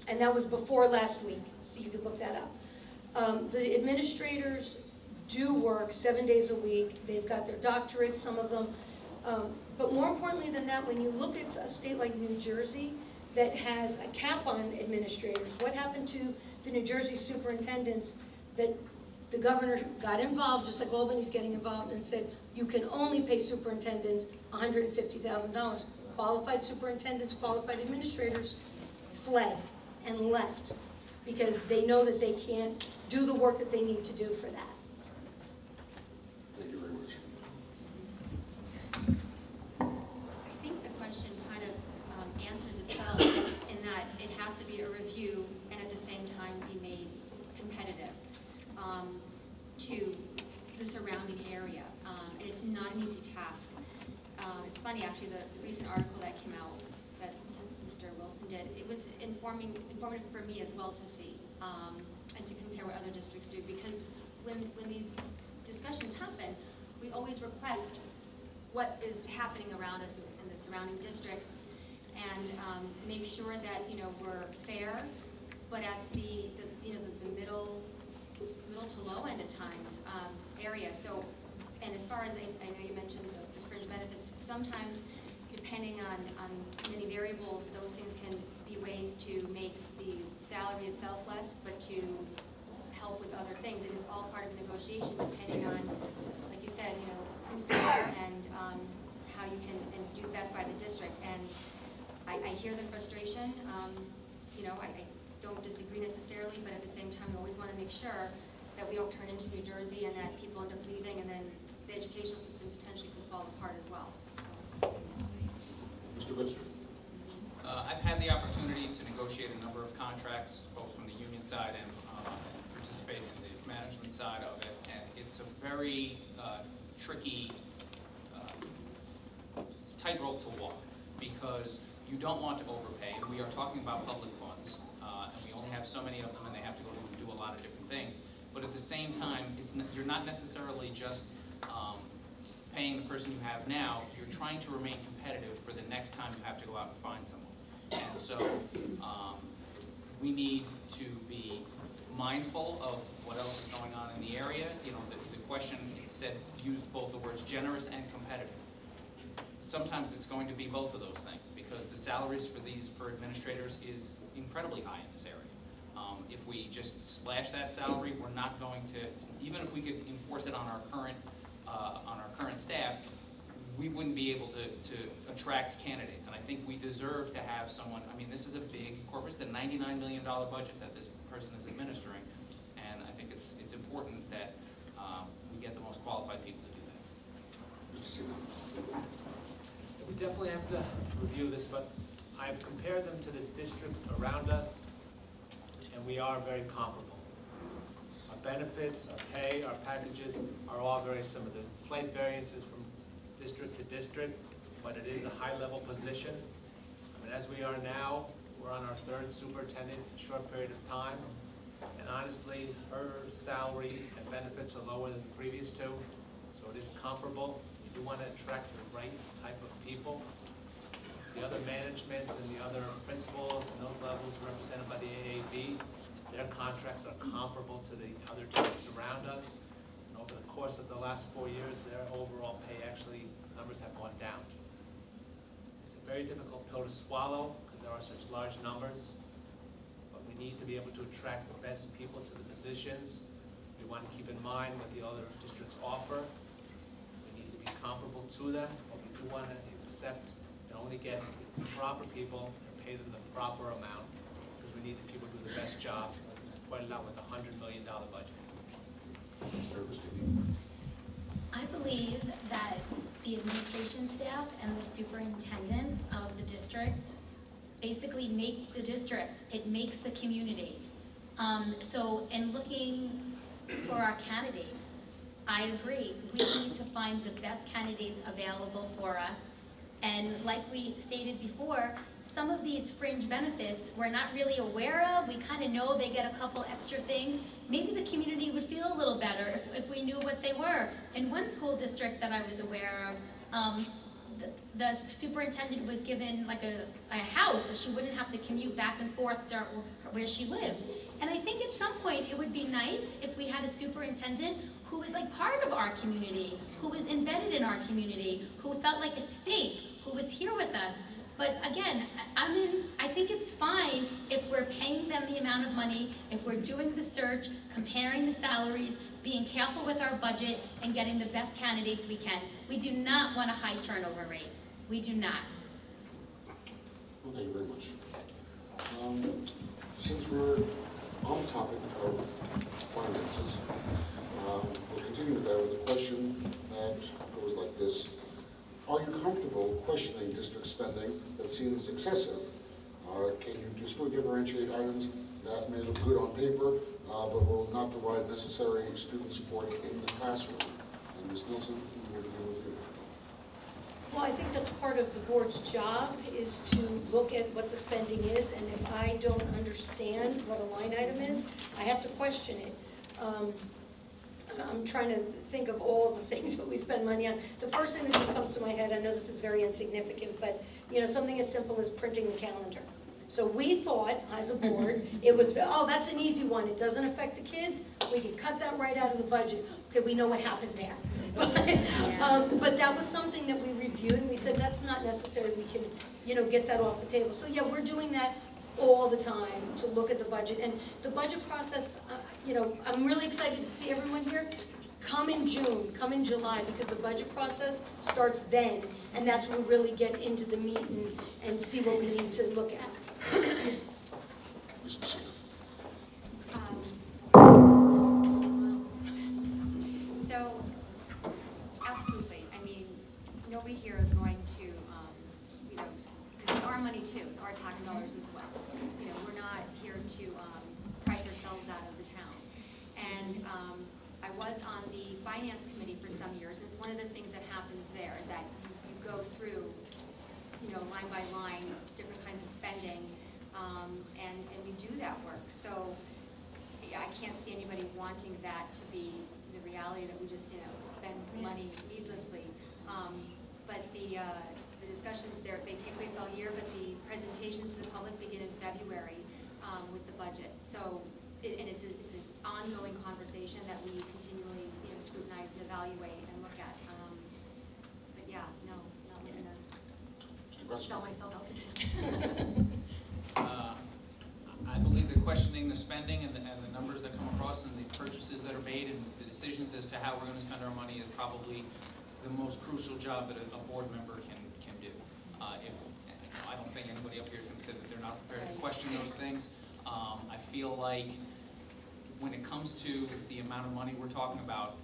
And that was before last week, so you could look that up. The administrators do work 7 days a week. They've got their doctorates, some of them. But more importantly than that, when you look at a state like New Jersey that has a cap on administrators, what happened to the New Jersey superintendents that the governor got involved, just like Albany's getting involved, and said, you can only pay superintendents $150,000. Qualified superintendents, qualified administrators fled and left because they know that they can't do the work that they need to do for that. Thank you very much. I think the question kind of answers itself in that it has to be a review and at the same time be made competitive to the surrounding area. And it's not an easy task. It's funny, actually, the recent article that came out that Mr. Wilson did, it was informative for me as well to see and to compare what other districts do, because when these discussions happen, we always request what is happening around us in the surrounding districts and make sure that, you know, we're fair, but at the middle to low end at times area. So, and as far as I know you mentioned the fringe benefits, sometimes depending on many variables, those things can be ways to make the salary itself less, but to help with other things. And it's all part of negotiation depending on, like you said, you know, who's there and how you can do best by the district. And I hear the frustration. You know, I don't disagree necessarily, but at the same time, we always want to make sure that we don't turn into New Jersey and that people end up leaving and then the educational system potentially could fall apart as well. So. Mr. Goodster. I've had the opportunity to negotiate a number of contracts, both from the union side and participate in the management side of it, and it's a very tricky tightrope to walk, because you don't want to overpay, and we are talking about public funds, and we only have so many of them, and they have to go to do a lot of different things. But at the same time, you're not necessarily just paying the person you have now, you're trying to remain competitive for the next time you have to go out and find someone. And so we need to be mindful of what else is going on in the area. You know, the question said, used both the words generous and competitive. Sometimes it's going to be both of those things, because the salaries for administrators is incredibly high in this area. If we just slash that salary, we're not going to, even if we could enforce it on our current staff, we wouldn't be able to attract candidates. And I think we deserve to have someone, I mean, this is a big corporate, it's a $99 million budget that this person is administering, and I think it's important that we get the most qualified people to do that. Mr. Seaman. We definitely have to review this, but I've compared them to the districts around us, and we are very comparable. Our benefits, our pay, our packages are all very similar. There's slight variances from district to district, but it is a high-level position. I mean, as we are now, we're on our third superintendent in a short period of time, and honestly, her salary and benefits are lower than the previous two, so it is comparable. We do want to attract the right type of people. The other management and the other principals and those levels represented by the AAB, their contracts are comparable to the other districts around us. And over the course of the last 4 years, their overall pay numbers have gone down. It's a very difficult pill to swallow because there are such large numbers, but we need to be able to attract the best people to the positions. We want to keep in mind what the other districts offer. We need to be comparable to them, but we do want to accept and only get the proper people and pay them the proper amount, because we need the people to do the best job, like was pointed out with a $100 million budget. I believe that the administration staff and the superintendent of the district basically make the district. It makes the community. So in looking for our candidates, I agree. We need to find the best candidates available for us. And like we stated before, some of these fringe benefits we're not really aware of. We kind of know they get a couple extra things. Maybe the community would feel a little better if we knew what they were. In one school district that I was aware of, the superintendent was given like a house so she wouldn't have to commute back and forth to where she lived. And I think at some point it would be nice if we had a superintendent who was like part of our community, who was embedded in our community, who felt like a stake, who was here with us. But again, I think it's fine if we're paying them the amount of money, if we're doing the search, comparing the salaries, being careful with our budget, and getting the best candidates we can. We do not want a high turnover rate. We do not. Well, thank you very much. Since we're on the topic of finances, we'll continue with that with a question that goes like this. Are you comfortable questioning district spending that seems excessive? Can you differentiate items that may look good on paper, but will not provide necessary student support in the classroom? And Ms. Nielsen, we will deal with you. Well, I think that's part of the board's job, is to look at what the spending is, and if I don't understand what a line item is, I have to question it. I'm trying to think of all the things that we spend money on. The first thing that just comes to my head, I know this is very insignificant, but something as simple as printing the calendar. So we thought, as a board, it was, oh, that's an easy one. It doesn't affect the kids. We can cut that right out of the budget. Okay, we know what happened there. But that was something that we reviewed, and we said that's not necessary. We can, get that off the table. So yeah, we're doing that all the time to look at the budget. And the budget process, I'm really excited to see everyone here. Come in June, come in July, because the budget process starts then, and that's when we really get into the meat and see what we need to look at. So, absolutely. I mean, nobody here is going to, because it's our money too. It's our tax dollars as well. We're not here to price ourselves out of the town. And I was on the finance committee for some years. It's one of the things that happens there, that you go through, line by line, different kinds of spending, and we do that work. So I can't see anybody wanting that to be the reality, that we just, spend money needlessly. But the discussions there, they take place all year, but the presentations to the public begin in February with the budget. So, and it's an ongoing conversation that we continually, scrutinize and evaluate and look at. But yeah, no, I'm not gonna sell myself out to town. I believe that questioning the spending and the numbers that come across and the purchases that are made and the decisions as to how we're going to spend our money is probably the most crucial job that a board member can do. I don't think anybody up here is going to say that they're not prepared to question those things. I feel like when it comes to the amount of money we're talking about,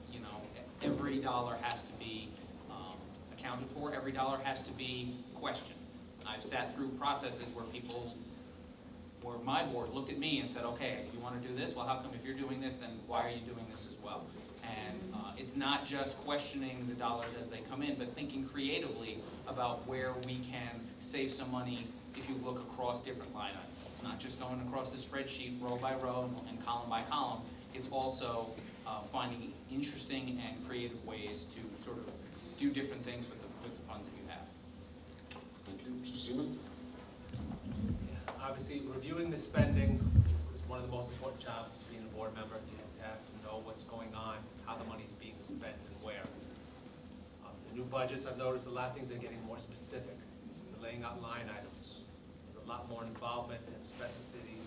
every dollar has to be accounted for. Every dollar has to be questioned. I've sat through processes where people, or my board, looked at me and said, okay, you want to do this? Well, how come if you're doing this, then why are you doing this as well? And it's not just questioning the dollars as they come in, but thinking creatively about where we can save some money if you look across different line items. It's not just going across the spreadsheet row by row and column by column. It's also finding interesting and creative ways to sort of do different things with the funds that you have. Thank you. Mr. Seaman? Obviously, reviewing the spending is one of the most important jobs being a board member. You have to know what's going on, how the money's being spent, and where. The new budgets, I've noticed a lot of things are getting more specific. They're laying out line items. There's a lot more involvement and specificity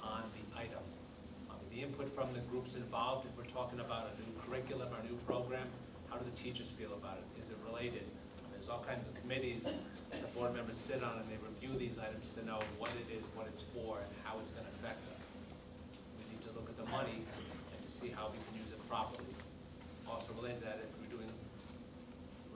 on the item. The input from the groups involved, if we're talking about a new curriculum or a new program, how do the teachers feel about it? Is it related? There's all kinds of committees that the board members sit on, and they review these items to know what it is, what it's for, and how it's going to affect us. We need to look at the money and to see how we can use it properly. Also related to that, if we're doing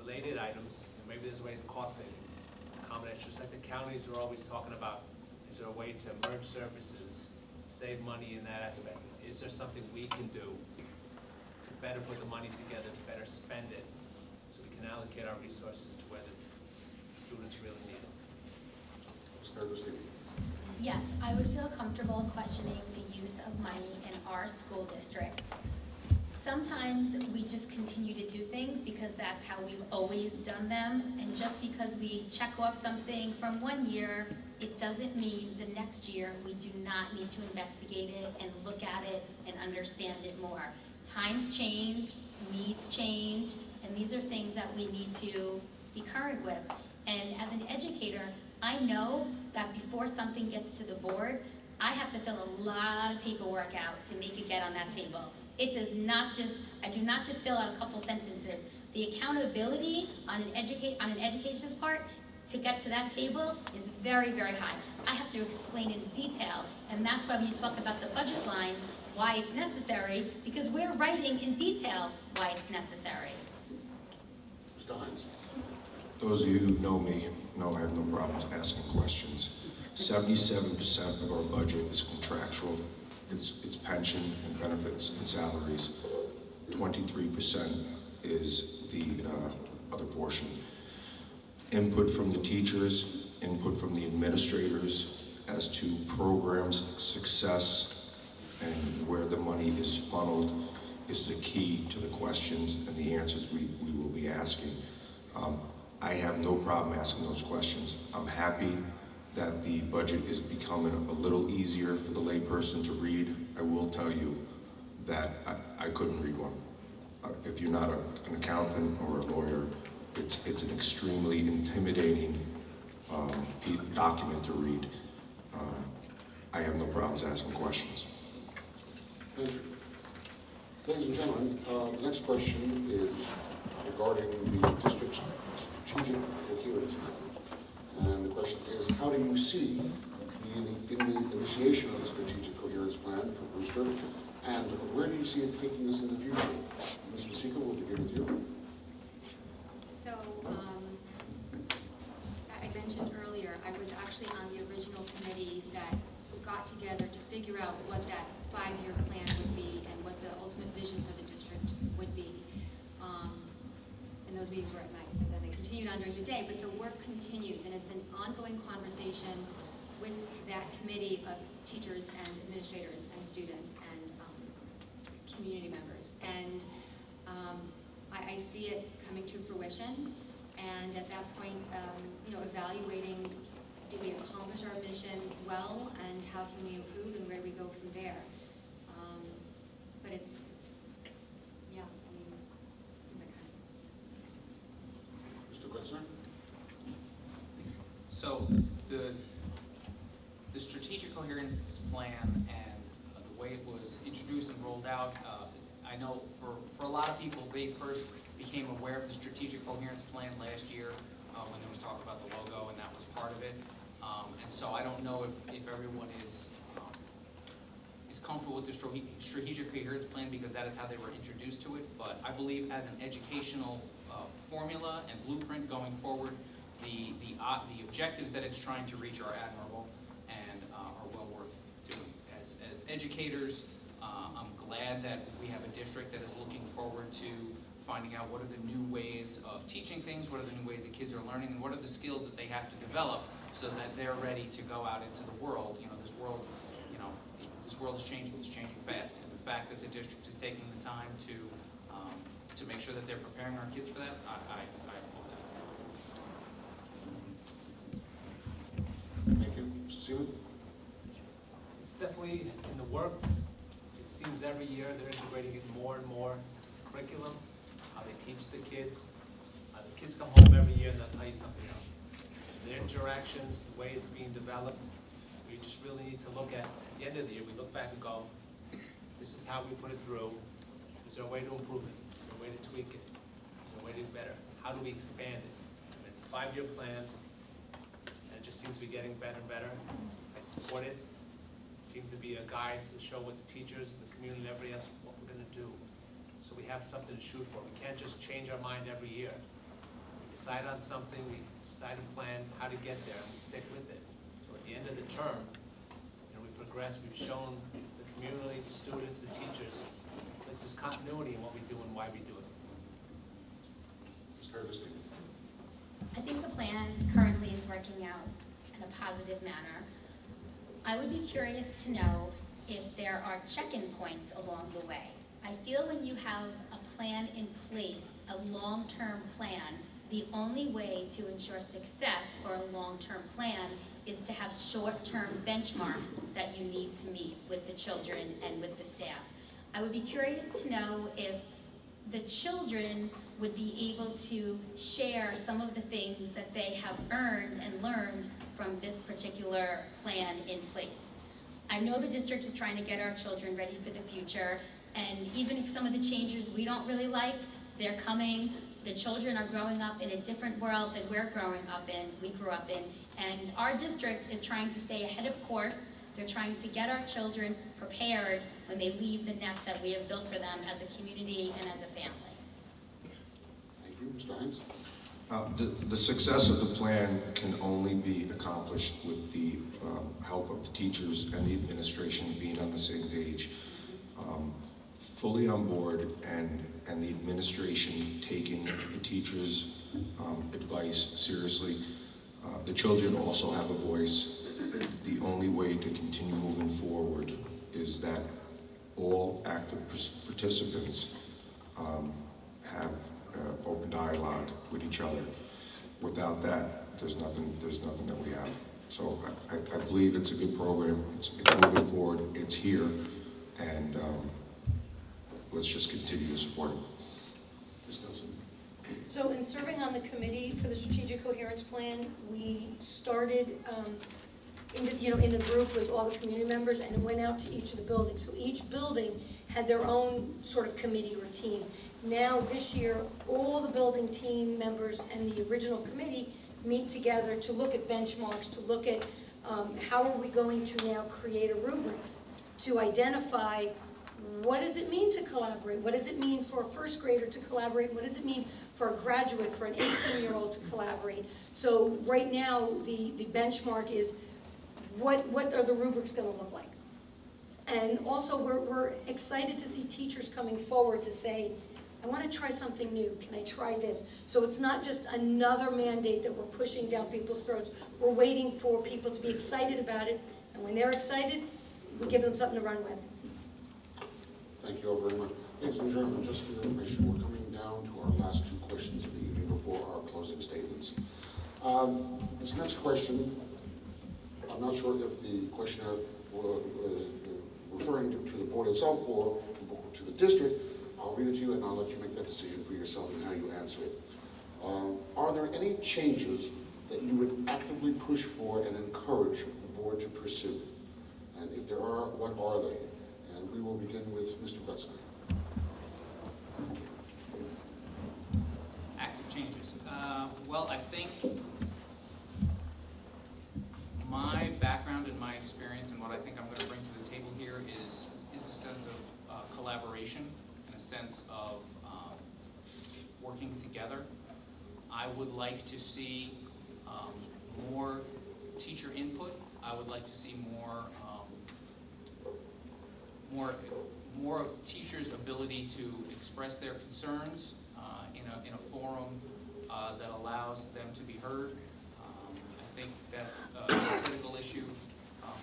related items, maybe there's a way to cost savings. Combination, just like the counties are always talking about, is there a way to merge services, save money in that aspect? Is there something we can do to better put the money together, to better spend it, so we can allocate our resources to where the students really need them? Yes, I would feel comfortable questioning the use of money in our school district. Sometimes we just continue to do things because that's how we've always done them, and just because we check off something from one year, it doesn't mean the next year we do not need to investigate it and look at it and understand it more. Times change, needs change, and these are things that we need to be current with. And as an educator, I know that before something gets to the board, I have to fill a lot of paperwork out to make it get on that table. It does not just, I do not just fill out a couple sentences. The accountability on an education's part to get to that table is very, very high. I have to explain in detail, and that's why when you talk about the budget lines, why it's necessary, because we're writing in detail why it's necessary. Mr. Hines. Those of you who know me know I have no problems asking questions. 77% of our budget is contractual. It's pension and benefits and salaries. 23% is the other portion. Input from the teachers, input from the administrators as to programs success and where the money is funneled is the key to the questions and the answers we will be asking. I have no problem asking those questions. I'm happy that the budget is becoming a little easier for the layperson to read. I will tell you that I couldn't read one. If you're not an accountant or a lawyer, it's an extremely intimidating document to read. I have no problems asking questions. Thank you. Ladies and gentlemen, the next question is regarding the district's strategic coherence plan. And the question is, how do you see the initiation of the strategic coherence plan for Brewster, and where do you see it taking us in the future? Ms. Masica, we'll begin with you. So, I mentioned earlier, I was actually on the original committee that got together to figure out what that 5-year plan would be and what the ultimate vision for the district would be. And those meetings were at night, and then they continued on during the day, but the work continues, and it's an ongoing conversation with that committee of teachers and administrators and students and community members. And I see it coming to fruition, and at that point, evaluating, did we accomplish our mission well, and how can we improve, and where do we go from there? But yeah, I mean, that kind of answers it. Mr. Gutzner? So the strategic coherence plan and the way it was introduced and rolled out, I know for a lot of people, they first became aware of the strategic coherence plan last year when there was talk about the logo, and that was part of it. And so I don't know if everyone is comfortable with the strategic coherence plan because that is how they were introduced to it. But I believe as an educational formula and blueprint going forward, the objectives that it's trying to reach are admirable and are well worth doing. As educators, I'm glad that we have a district that is looking forward to finding out what are the new ways of teaching things, what are the new ways that kids are learning, and what are the skills that they have to develop so that they're ready to go out into the world. This world is changing. It's changing fast, and the fact that the district is taking the time to make sure that they're preparing our kids for that, I applaud that. Thank you. Mr. Seaman? It's definitely in the works. It seems every year they're integrating it more and more. Curriculum, how they teach the kids. The kids come home every year and they'll tell you something else. Their interactions, the way it's being developed, we just really need to look at the end of the year, we look back and go, this is how we put it through. Is there a way to improve it? Is there a way to tweak it? Is there a way to do better? How do we expand it? And it's a 5-year plan, and it just seems to be getting better and better. I support it. It seems to be a guide to show what the teachers, the community, and everybody else what we're going to do. So we have something to shoot for. We can't just change our mind every year. We decide on something, we decide and plan how to get there, and we stick with it. So at the end of the term, we progress. We've shown the community, the students, the teachers that there's continuity in what we do and why we do it. Mr. Hardesty? I think the plan currently is working out in a positive manner. I would be curious to know if there are check-in points along the way. I feel when you have a plan in place, a long-term plan, the only way to ensure success for a long-term plan is to have short-term benchmarks that you need to meet with the children and with the staff. I would be curious to know if the children would be able to share some of the things that they have earned and learned from this particular plan in place. I know the district is trying to get our children ready for the future, and even if some of the changes we don't really like, they're coming. The children are growing up in a different world than we're growing up in, we grew up in, and our district is trying to stay ahead of course. They're trying to get our children prepared when they leave the nest that we have built for them as a community and as a family. Thank you. Mr. Hines? The success of the plan can only be accomplished with the help of the teachers and the administration being on the same page. Fully on board, and the administration taking the teachers' advice seriously. The children also have a voice. The only way to continue moving forward is that all active participants have open dialogue with each other. Without that, there's nothing that we have. So I believe it's a good program. It's moving forward. It's here, and let's just continue to support it. Ms. Nelson? So in serving on the committee for the Strategic Coherence Plan, we started in a group with all the community members, and it went out to each of the buildings. So each building had their own sort of committee or team. Now this year, all the building team members and the original committee meet together to look at benchmarks, to look at how are we going to now create a rubrics to identify what does it mean to collaborate? What does it mean for a first grader to collaborate? What does it mean for a graduate, for an 18-year-old to collaborate? So right now, the benchmark is what are the rubrics going to look like? And also, we're excited to see teachers coming forward to say, I want to try something new. Can I try this? So it's not just another mandate that we're pushing down people's throats. We're waiting for people to be excited about it. And when they're excited, we give them something to run with. Thank you all very much. Ladies and gentlemen, just for your information, we're coming down to our last two questions of the evening before our closing statements. This next question, I'm not sure if the questioner was referring to the board itself or to the district. I'll read it to you and I'll let you make that decision for yourself and how you answer it. Are there any changes that you would actively push for and encourage the board to pursue? And if there are, what are they? And we will begin with Mr. Gutzner. Active changes. Well, I think my background and my experience and what I think I'm going to bring to the table here is a sense of collaboration and a sense of working together. I would like to see more teacher input. I would like to see more of teachers' ability to express their concerns in a forum that allows them to be heard. I think that's a critical issue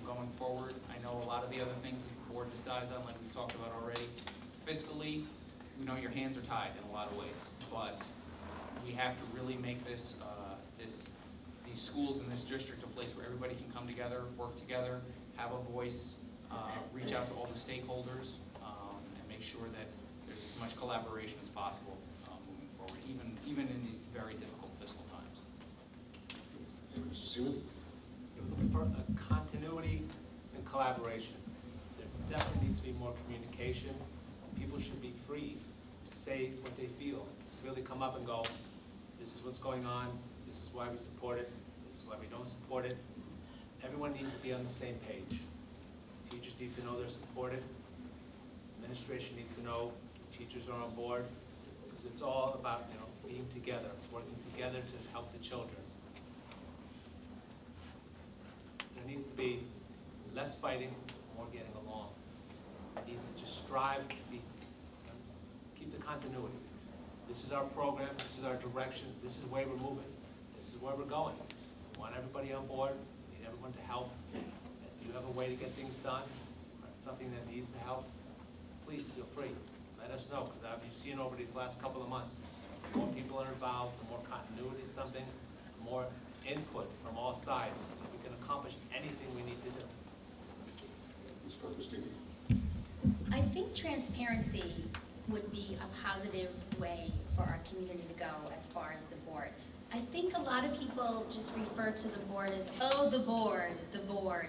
going forward. I know a lot of the other things that the board decides on, like we talked about already. Fiscally, your hands are tied in a lot of ways, but we have to really make these schools in this district a place where everybody can come together, work together, have a voice, reach out to all the stakeholders, and make sure that there's as much collaboration as possible moving forward, even in these very difficult fiscal times. Mr. Seaman? For continuity and collaboration, there definitely needs to be more communication. People should be free to say what they feel, to really come up and go, this is what's going on, this is why we support it, this is why we don't support it. Everyone needs to be on the same page. Teachers need to know they're supported. Administration needs to know teachers are on board, because it's all about being together, working together to help the children. There needs to be less fighting, more getting along. We need to just strive to keep the continuity. This is our program, this is our direction, this is where we're moving, this is where we're going. We want everybody on board, we need everyone to help. If you have a way to get things done, or something that needs to help, please feel free. Let us know, because you've seen over these last couple of months, the more people are involved, the more continuity is something, the more input from all sides. We can accomplish anything we need to do. Ms. Christine? I think transparency would be a positive way for our community to go as far as the board. I think a lot of people just refer to the board as, oh, the board, the board.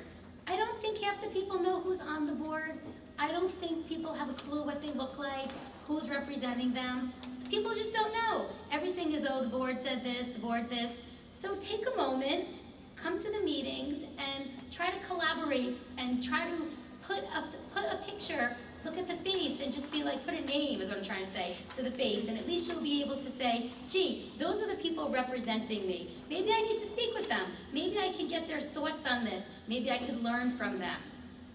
I don't think half the people know who's on the board. I don't think people have a clue what they look like, who's representing them. People just don't know. Everything is, oh, the board said this, the board this. So take a moment, come to the meetings, and try to collaborate and try to put a picture, look at the face, and just be like, put a name is what I'm trying to say, to the face, and at least you'll be able to say, gee, those are the people representing me. Maybe I need to speak with them. Maybe I could get their thoughts on this. Maybe I could learn from them.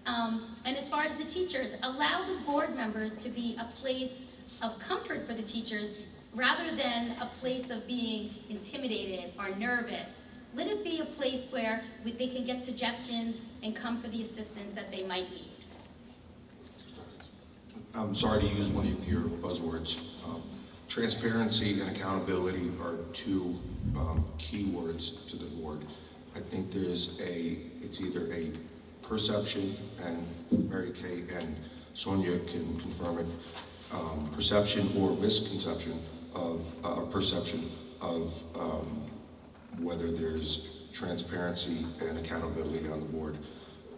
And as far as the teachers, allow the board members to be a place of comfort for the teachers rather than a place of being intimidated or nervous. Let it be a place where they can get suggestions and come for the assistance that they might need. I'm sorry to use one of your buzzwords. Transparency and accountability are two key words to the board. I think it's either a perception, and Mary Kay and Sonia can confirm it, perception or misconception of perception of whether there's transparency and accountability on the board.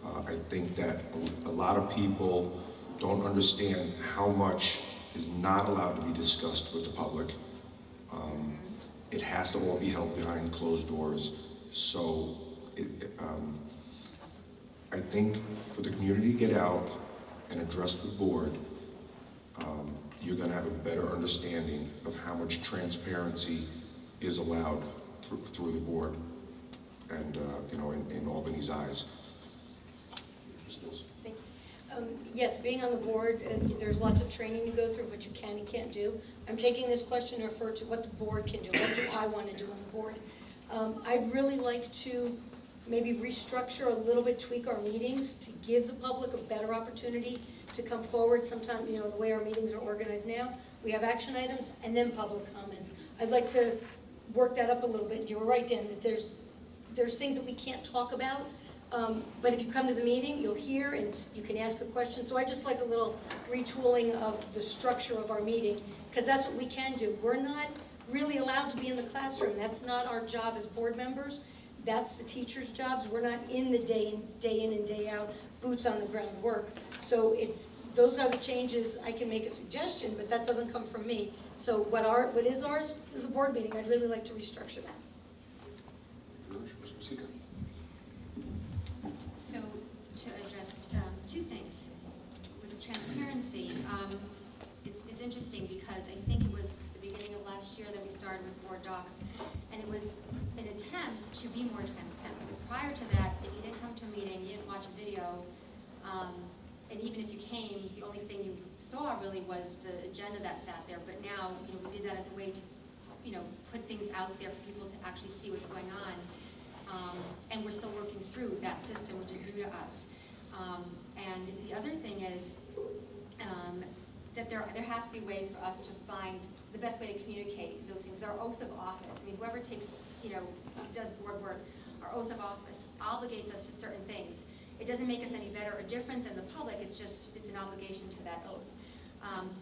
I think that a lot of people don't understand how much is not allowed to be discussed with the public. It has to all be held behind closed doors. So I think for the community to get out and address the board, you're going to have a better understanding of how much transparency is allowed through the board and in Albany's eyes. Thank you. Yes, being on the board, there's lots of training to go through, what you can and can't do. I'm taking this question to refer to what the board can do. What do I want to do on the board? I'd really like to maybe restructure a little bit, tweak our meetings to give the public a better opportunity to come forward. Sometimes, the way our meetings are organized now, we have action items and then public comments. I'd like to work that up a little bit. You're right, Dan, that there's things that we can't talk about, but if you come to the meeting, you'll hear and you can ask a question. So I just like a little retooling of the structure of our meeting, because that's what we can do. We're not really allowed to be in the classroom. That's not our job as board members. That's the teachers' jobs. We're not in the day in and day out, boots on the ground work. So those are the changes. I can make a suggestion, but that doesn't come from me. So what is ours is the board meeting. I'd really like to restructure that. So to address two things. With the transparency, it's interesting because I think it was the beginning of last year that we started with board docs, and it was an attempt to be more transparent. Because prior to that, if you didn't come to a meeting, you didn't watch a video, and even if you came, the only thing you saw really was the agenda that sat there. But now, we did that as a way to, put things out there for people to actually see what's going on. And we're still working through that system, which is new to us. And the other thing is that there has to be ways for us to find the best way to communicate those things. Our oath of office. I mean, whoever does board work, our oath of office obligates us to certain things. It doesn't make us any better or different than the public. It's an obligation to that oath.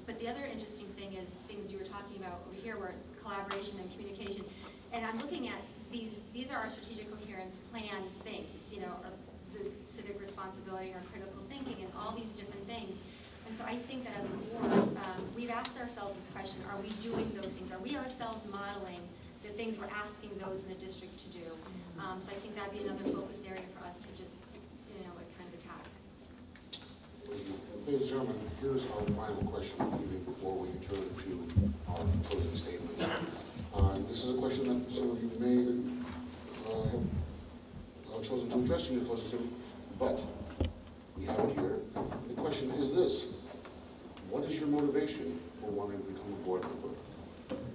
But the other interesting thing is things you were talking about over here were collaboration and communication. And I'm looking at these are our strategic coherence plan things, the civic responsibility and our critical thinking and all these different things. And so I think that as a board, we've asked ourselves this question, are we doing those things? Are we ourselves modeling the things we're asking those in the district to do? So I think that'd be another focus area for us to just, kind of attack. Ladies and gentlemen, here's our final question even before we turn to our closing statements. This is a question that some of you may have chosen to address in your closing statement, but we have it here. The question is this: what is your motivation for wanting to become a board member?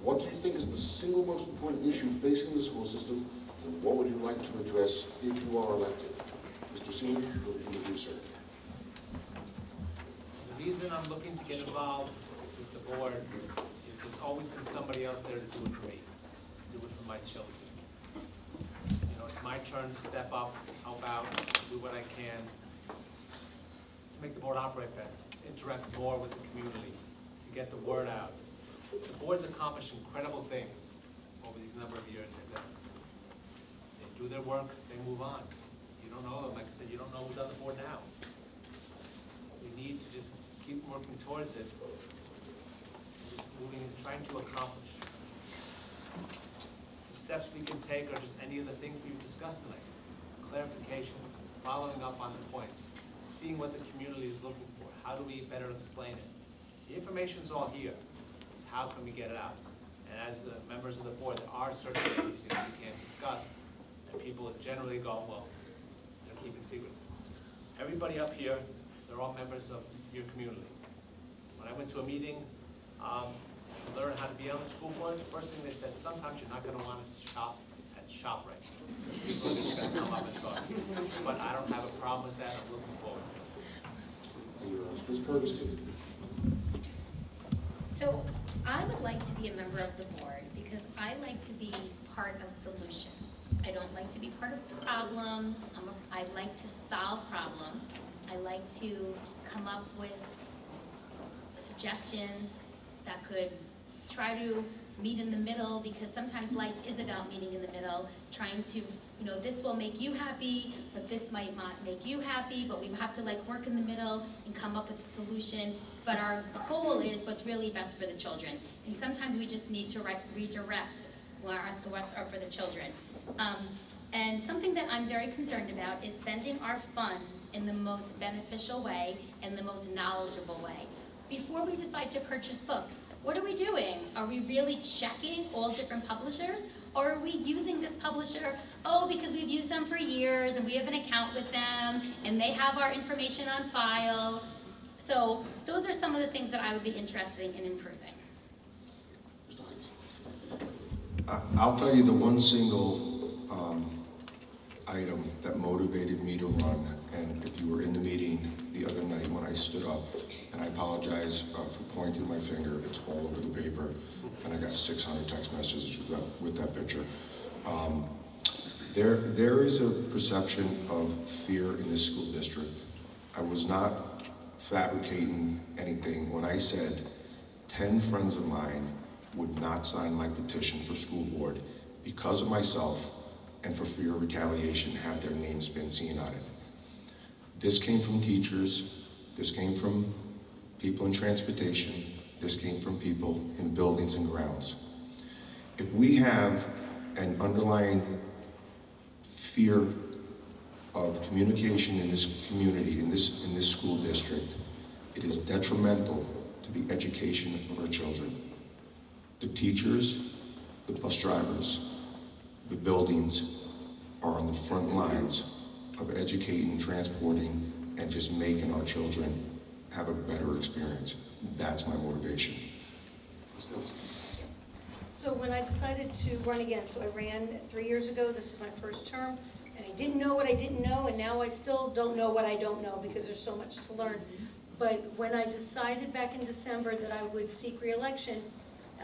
What do you think is the single most important issue facing the school system, and what would you like to address if you are elected? Mr. Senior, we'll begin with you, sir. The reason I'm looking to get involved with the board is there's always been somebody else there to do it for me, do it for my children. It's my turn to step up, help out, do what I can to make the board operate better, interact more with the community, to get the word out. The board's accomplished incredible things over these number of years they've been. They do their work, they move on. You don't know them, like I said, you don't know who's on the board now. We need to just keep working towards it, just moving and trying to accomplish. The steps we can take are just any of the things we've discussed tonight. Clarification, following up on the points, seeing what the community is looking for. How do we better explain it? The information's all here. It's how can we get it out? And as members of the board, there are certain things we can't discuss, and people generally go, well, they're keeping secrets. Everybody up here, they're all members of your community. When I went to a meeting to learn how to be on the school board, the first thing they said, sometimes you're not going to want to shop at ShopRite. People are just going to come up and talk. But I don't have a problem with that. I'm looking forward to it. Ms. Ferguson. So I would like to be a member of the board because I like to be part of solutions. I don't like to be part of problems. I like to solve problems. I like to come up with suggestions that could try to meet in the middle, because sometimes life is about meeting in the middle, trying to, you know, this will make you happy, but this might not make you happy, but we have to like work in the middle and come up with a solution. But our goal is what's really best for the children. And sometimes we just need to redirect what our thoughts are for the children. And something that I'm very concerned about is spending our funds in the most beneficial way and the most knowledgeable way. Before we decide to purchase books, what are we doing? Are we really checking all different publishers? Or are we using this publisher, oh, because we've used them for years and we have an account with them and they have our information on file? So those are some of the things that I would be interested in improving. I'll tell you the one single item that motivated me to run, and if you were in the meeting the other night when I stood up, and I apologize for pointing my finger, it's all over the paper, and I got 600 text messages with that picture. There is a perception of fear in this school district. I was not fabricating anything when I said 10 friends of mine would not sign my petition for school board because of myself and for fear of retaliation had their names been seen on it. This came from teachers, this came from people in transportation, this came from people in buildings and grounds. If we have an underlying fear of communication in this community, in this school district, it is detrimental to the education of our children. The teachers, the bus drivers, the buildings are on the front lines of educating, transporting, and just making our children have a better experience. That's my motivation. So when I decided to run again, so I ran 3 years ago, this is my first term, and I didn't know what I didn't know, and now I still don't know what I don't know because there's so much to learn. But when I decided back in December that I would seek re-election,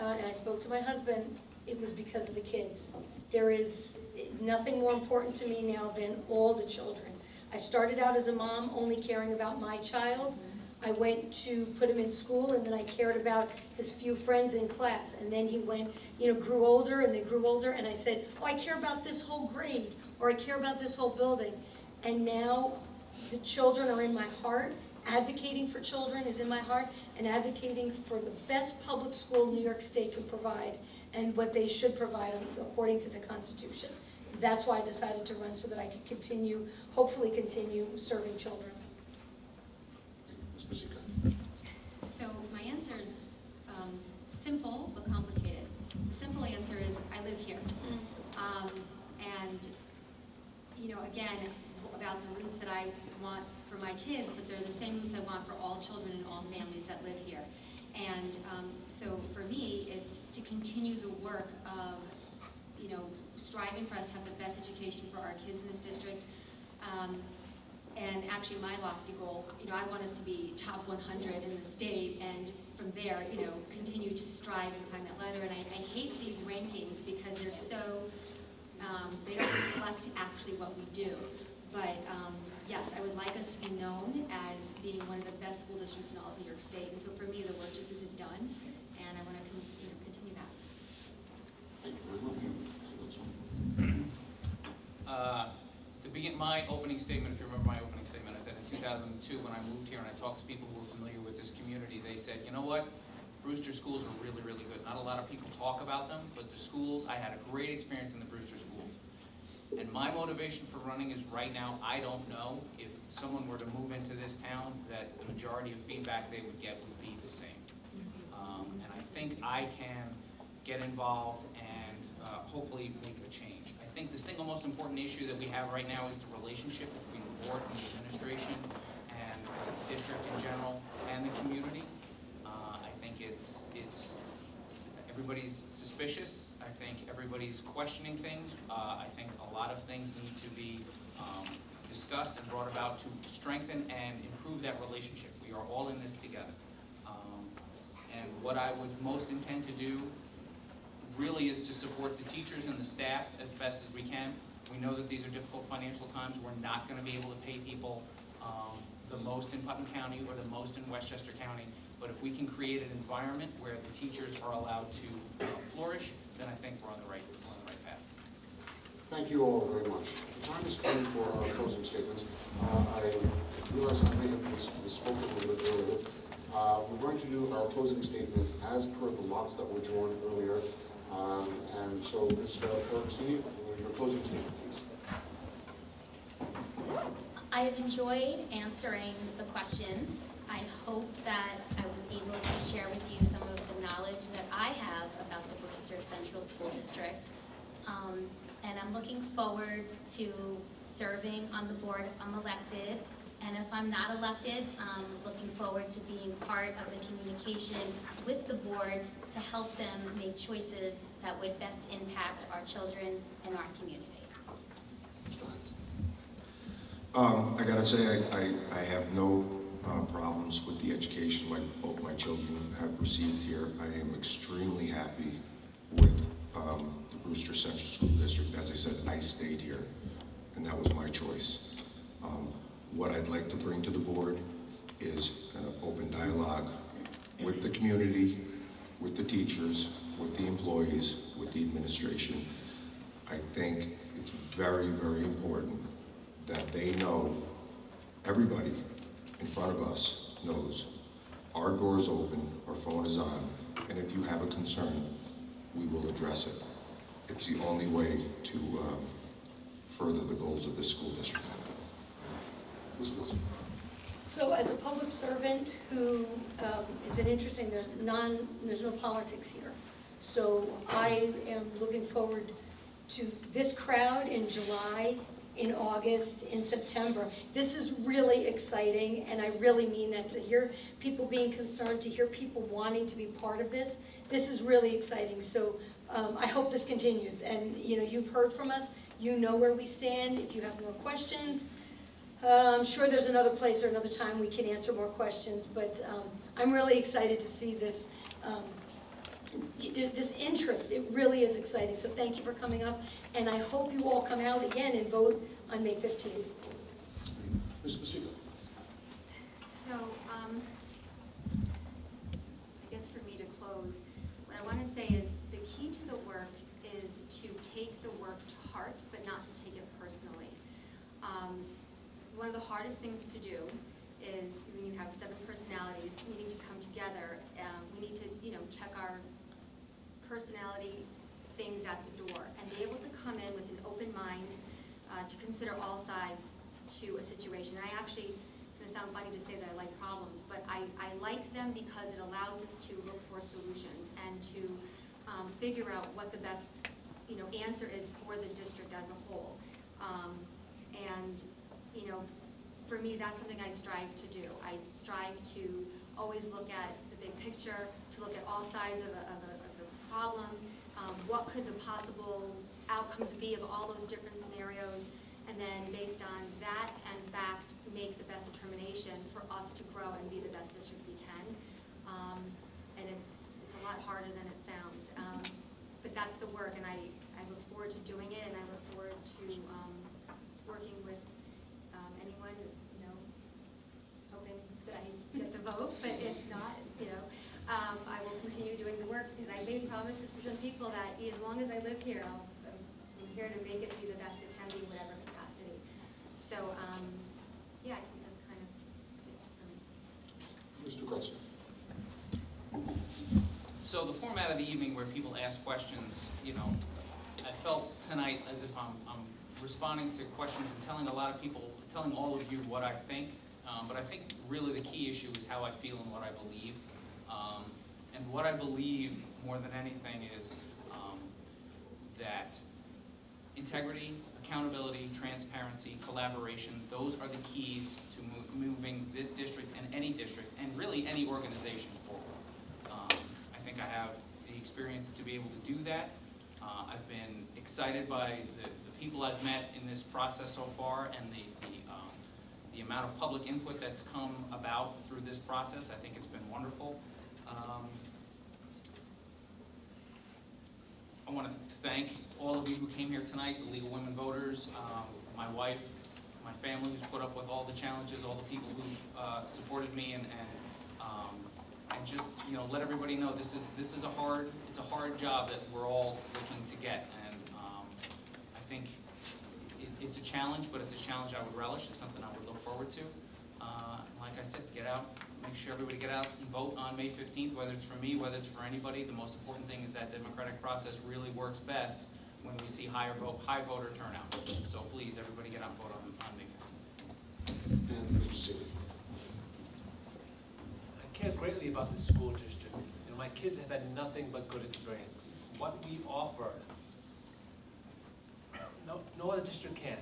and I spoke to my husband, it was because of the kids. There is nothing more important to me now than all the children. I started out as a mom only caring about my child. I went to put him in school, and then I cared about his few friends in class. And then he went, grew older, and they grew older, and I said, oh, I care about this whole grade, or I care about this whole building. And now the children are in my heart. Advocating for children is in my heart, and advocating for the best public school New York State can provide and what they should provide according to the Constitution. That's why I decided to run, so that I could continue, hopefully continue serving children. So my answer is simple but complicated. The simple answer is I live here. And, again, about the roots that I want for my kids, but they're the same roots I want for all children and all families that live here. And so for me, it's to continue the work of, striving for us to have the best education for our kids in this district. And actually my lofty goal, I want us to be top 100 in the state, and from there, continue to strive and climb that ladder. And I hate these rankings because they're so, they don't reflect actually what we do. But yes, I would like us to be known as being one of the best school districts in all of New York State. And so for me, the work just isn't done. And I want to Thank you very much. So that's My opening statement, if you remember my opening statement, I said in 2002 when I moved here and I talked to people who were familiar with this community, they said, you know what? Brewster schools are really, really good. Not a lot of people talk about them, but the schools, I had a great experience in the Brewster schools. And my motivation for running is right now, I don't know if someone were to move into this town, that the majority of feedback they would get would be the same. And I think I can get involved and hopefully make a change. I think the single most important issue that we have right now is the relationship between the board and the administration and the district in general and the community. I think it's everybody's suspicious. I think everybody's questioning things. I think a lot of things need to be discussed and brought about to strengthen and improve that relationship. We are all in this together. And what I would most intend to do really is to support the teachers and the staff as best as we can. We know that these are difficult financial times. We're not going to be able to pay people the most in Putnam County or the most in Westchester County, but if we can create an environment where the teachers are allowed to flourish, then I think we're on the right path. Thank you all very much. The time is coming for our closing statements. I realize I may have misspoken a little bit earlier. We're going to do our closing statements as per the lots that were drawn earlier. And so, Ms. Ferguson, your closing statement, please. I have enjoyed answering the questions. I hope that I was able to share with you some of the knowledge that I have about the Brewster Central School District. And I'm looking forward to serving on the board if I'm elected. And if I'm not elected, I'm looking forward to being part of the communication with the board to help them make choices that would best impact our children and our community. I gotta say, I have no problems with the education both my children have received here. I am extremely happy with the Brewster Central School District. As I said, I stayed here, and that was my choice. What I'd like to bring to the board is open dialogue with the community, with the teachers, with the employees, with the administration. I think it's very, very important that they know, everybody in front of us knows, our door is open, our phone is on, and if you have a concern, we will address it. It's the only way to further the goals of this school district. So as a public servant who, it's an interesting, there's no politics here. So I am looking forward to this crowd in July, in August, in September. This is really exciting, and I really mean that. To hear people being concerned, to hear people wanting to be part of this, this is really exciting. So I hope this continues. And you've heard from us, you know where we stand. If you have more questions, I'm sure there's another place or another time we can answer more questions, but I'm really excited to see this this interest. It really is exciting. So thank you for coming up, and I hope you all come out again and vote on May 15th. Ms. Basico. So, I guess for me to close, what I want to say is the key to the work is to take the work to heart, but not to take it personally. One of the hardest things to do is when you have 7 personalities needing to come together, we need to, check our personality things at the door and be able to come in with an open mind to consider all sides to a situation. And it's going to sound funny to say that I like problems, but I like them because it allows us to look for solutions and to figure out what the best, answer is for the district as a whole. For me, that's something I strive to do. I strive to always look at the big picture, to look at all sides of the problem, what could the possible outcomes be of all those different scenarios, and then based on that and fact, make the best determination for us to grow and be the best district we can. And it's a lot harder than it sounds. But that's the work, and I look forward to doing it, and I look forward to working with anyone, hoping that I get the vote, but if not, I will continue doing the work because I made promises. This isn't people that as long as I live here, I'm here to make it be the best it can be in whatever capacity. So, yeah, I think that's kind of it for me. Mr. Cutson. So the format of the evening where people ask questions, you know, I felt tonight as if I'm responding to questions and telling a lot of people, telling all of you what I think, but I think really the key issue is how I feel and what I believe. And what I believe more than anything is that integrity, accountability, transparency, collaboration, those are the keys to moving this district and any district and really any organization forward. I think I have the experience to be able to do that. I've been excited by the people I've met in this process so far and the amount of public input that's come about through this process. I think it's been wonderful. I want to thank all of you who came here tonight, the League of Women Voters, my wife, my family who's put up with all the challenges, all the people who supported me, and just, you know, let everybody know this is a hard job that we're all looking to get, and I think it's a challenge, but it's a challenge I would relish. It's something I would look forward to. Like I said, get out, make sure everybody get out and vote on May 15th, whether it's for me, whether it's for anybody. The most important thing is that democratic process really works best when we see high voter turnout. So please, everybody get out and vote on May 15th. And Mr. Seeley. I care greatly about the school district. You know, my kids have had nothing but good experiences. What we offer, no other district can.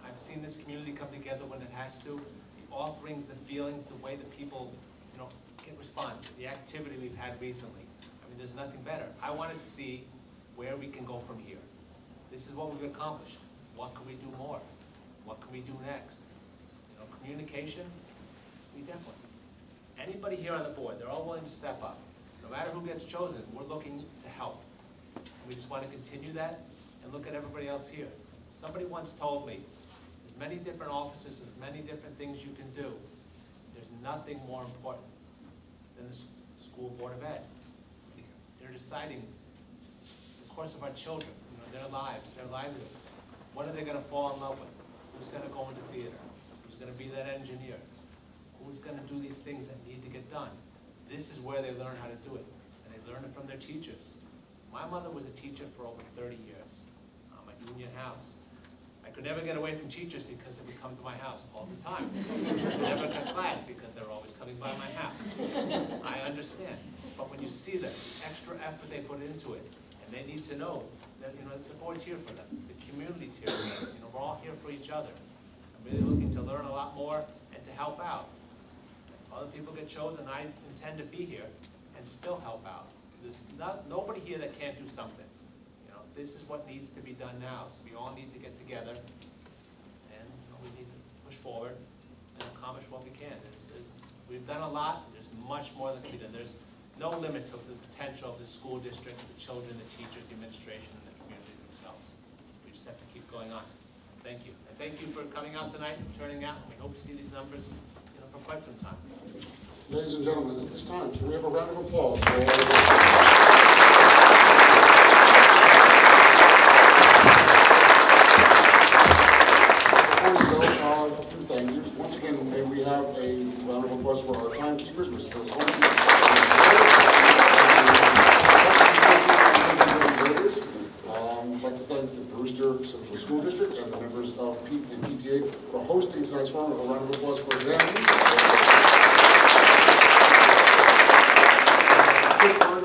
I've seen this community come together when it has to. The offerings, the feelings, the way that people, you know, can respond. The activity we've had recently. I mean, there's nothing better. I want to see where we can go from here. This is what we've accomplished. What can we do more? What can we do next? You know, communication, we definitely. Anybody here on the board, they're all willing to step up. No matter who gets chosen, we're looking to help. We just want to continue that and look at everybody else here. Somebody once told me, there's many different offices, there's many different things you can do. There's nothing more important than the school board of ed. They're deciding the course of our children, you know, their lives, their livelihood. What are they going to fall in love with? Who's going to go into theater? Who's going to be that engineer? Who's going to do these things that need to get done? This is where they learn how to do it, and they learn it from their teachers. My mother was a teacher for over 30 years, at Union House. I could never get away from teachers because they would come to my house all the time. I could never cut class because they were always coming by my house. I understand, but when you see the extra effort they put into it, and they need to know that, you know, the board's here for them, the community's here for them, you know, we're all here for each other. I'm really looking to learn a lot more and to help out. Other people get chosen, I intend to be here and still help out. There's nobody here that can't do something. You know, this is what needs to be done now. So we all need to get together, and you know, we need to push forward and accomplish what we can. We've done a lot. There's much more that can be done. There's no limit to the potential of the school district, the children, the teachers, the administration, and the community themselves. We just have to keep going on. Thank you. And thank you for coming out tonight and turning out. We hope to see these numbers, you know, for quite some time. Ladies and gentlemen, at this time, can we have a round of applause for all of Before we go, a few thank yous. Once again, may we have a round of applause for our timekeepers, Mr. Zone. I'd like to thank the Brewster Central School District and the members of the PTA for hosting tonight's forum. A round of applause for them.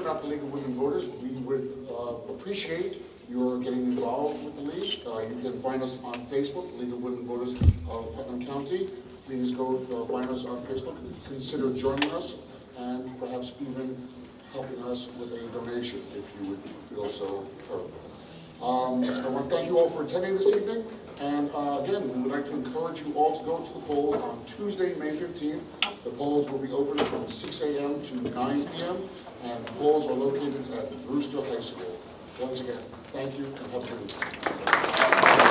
About the League of Women Voters, we would appreciate your getting involved with the League. You can find us on Facebook, League of Women Voters of Putnam County. Please go find us on Facebook. Consider joining us and perhaps even helping us with a donation if you would feel so inclined. I want to thank you all for attending this evening. And again, we would like to encourage you all to go to the polls on Tuesday, May 15th. The polls will be open from 6 a.m. to 9 p.m. and the polls are located at Brewster High School. Once again, thank you and have a good evening.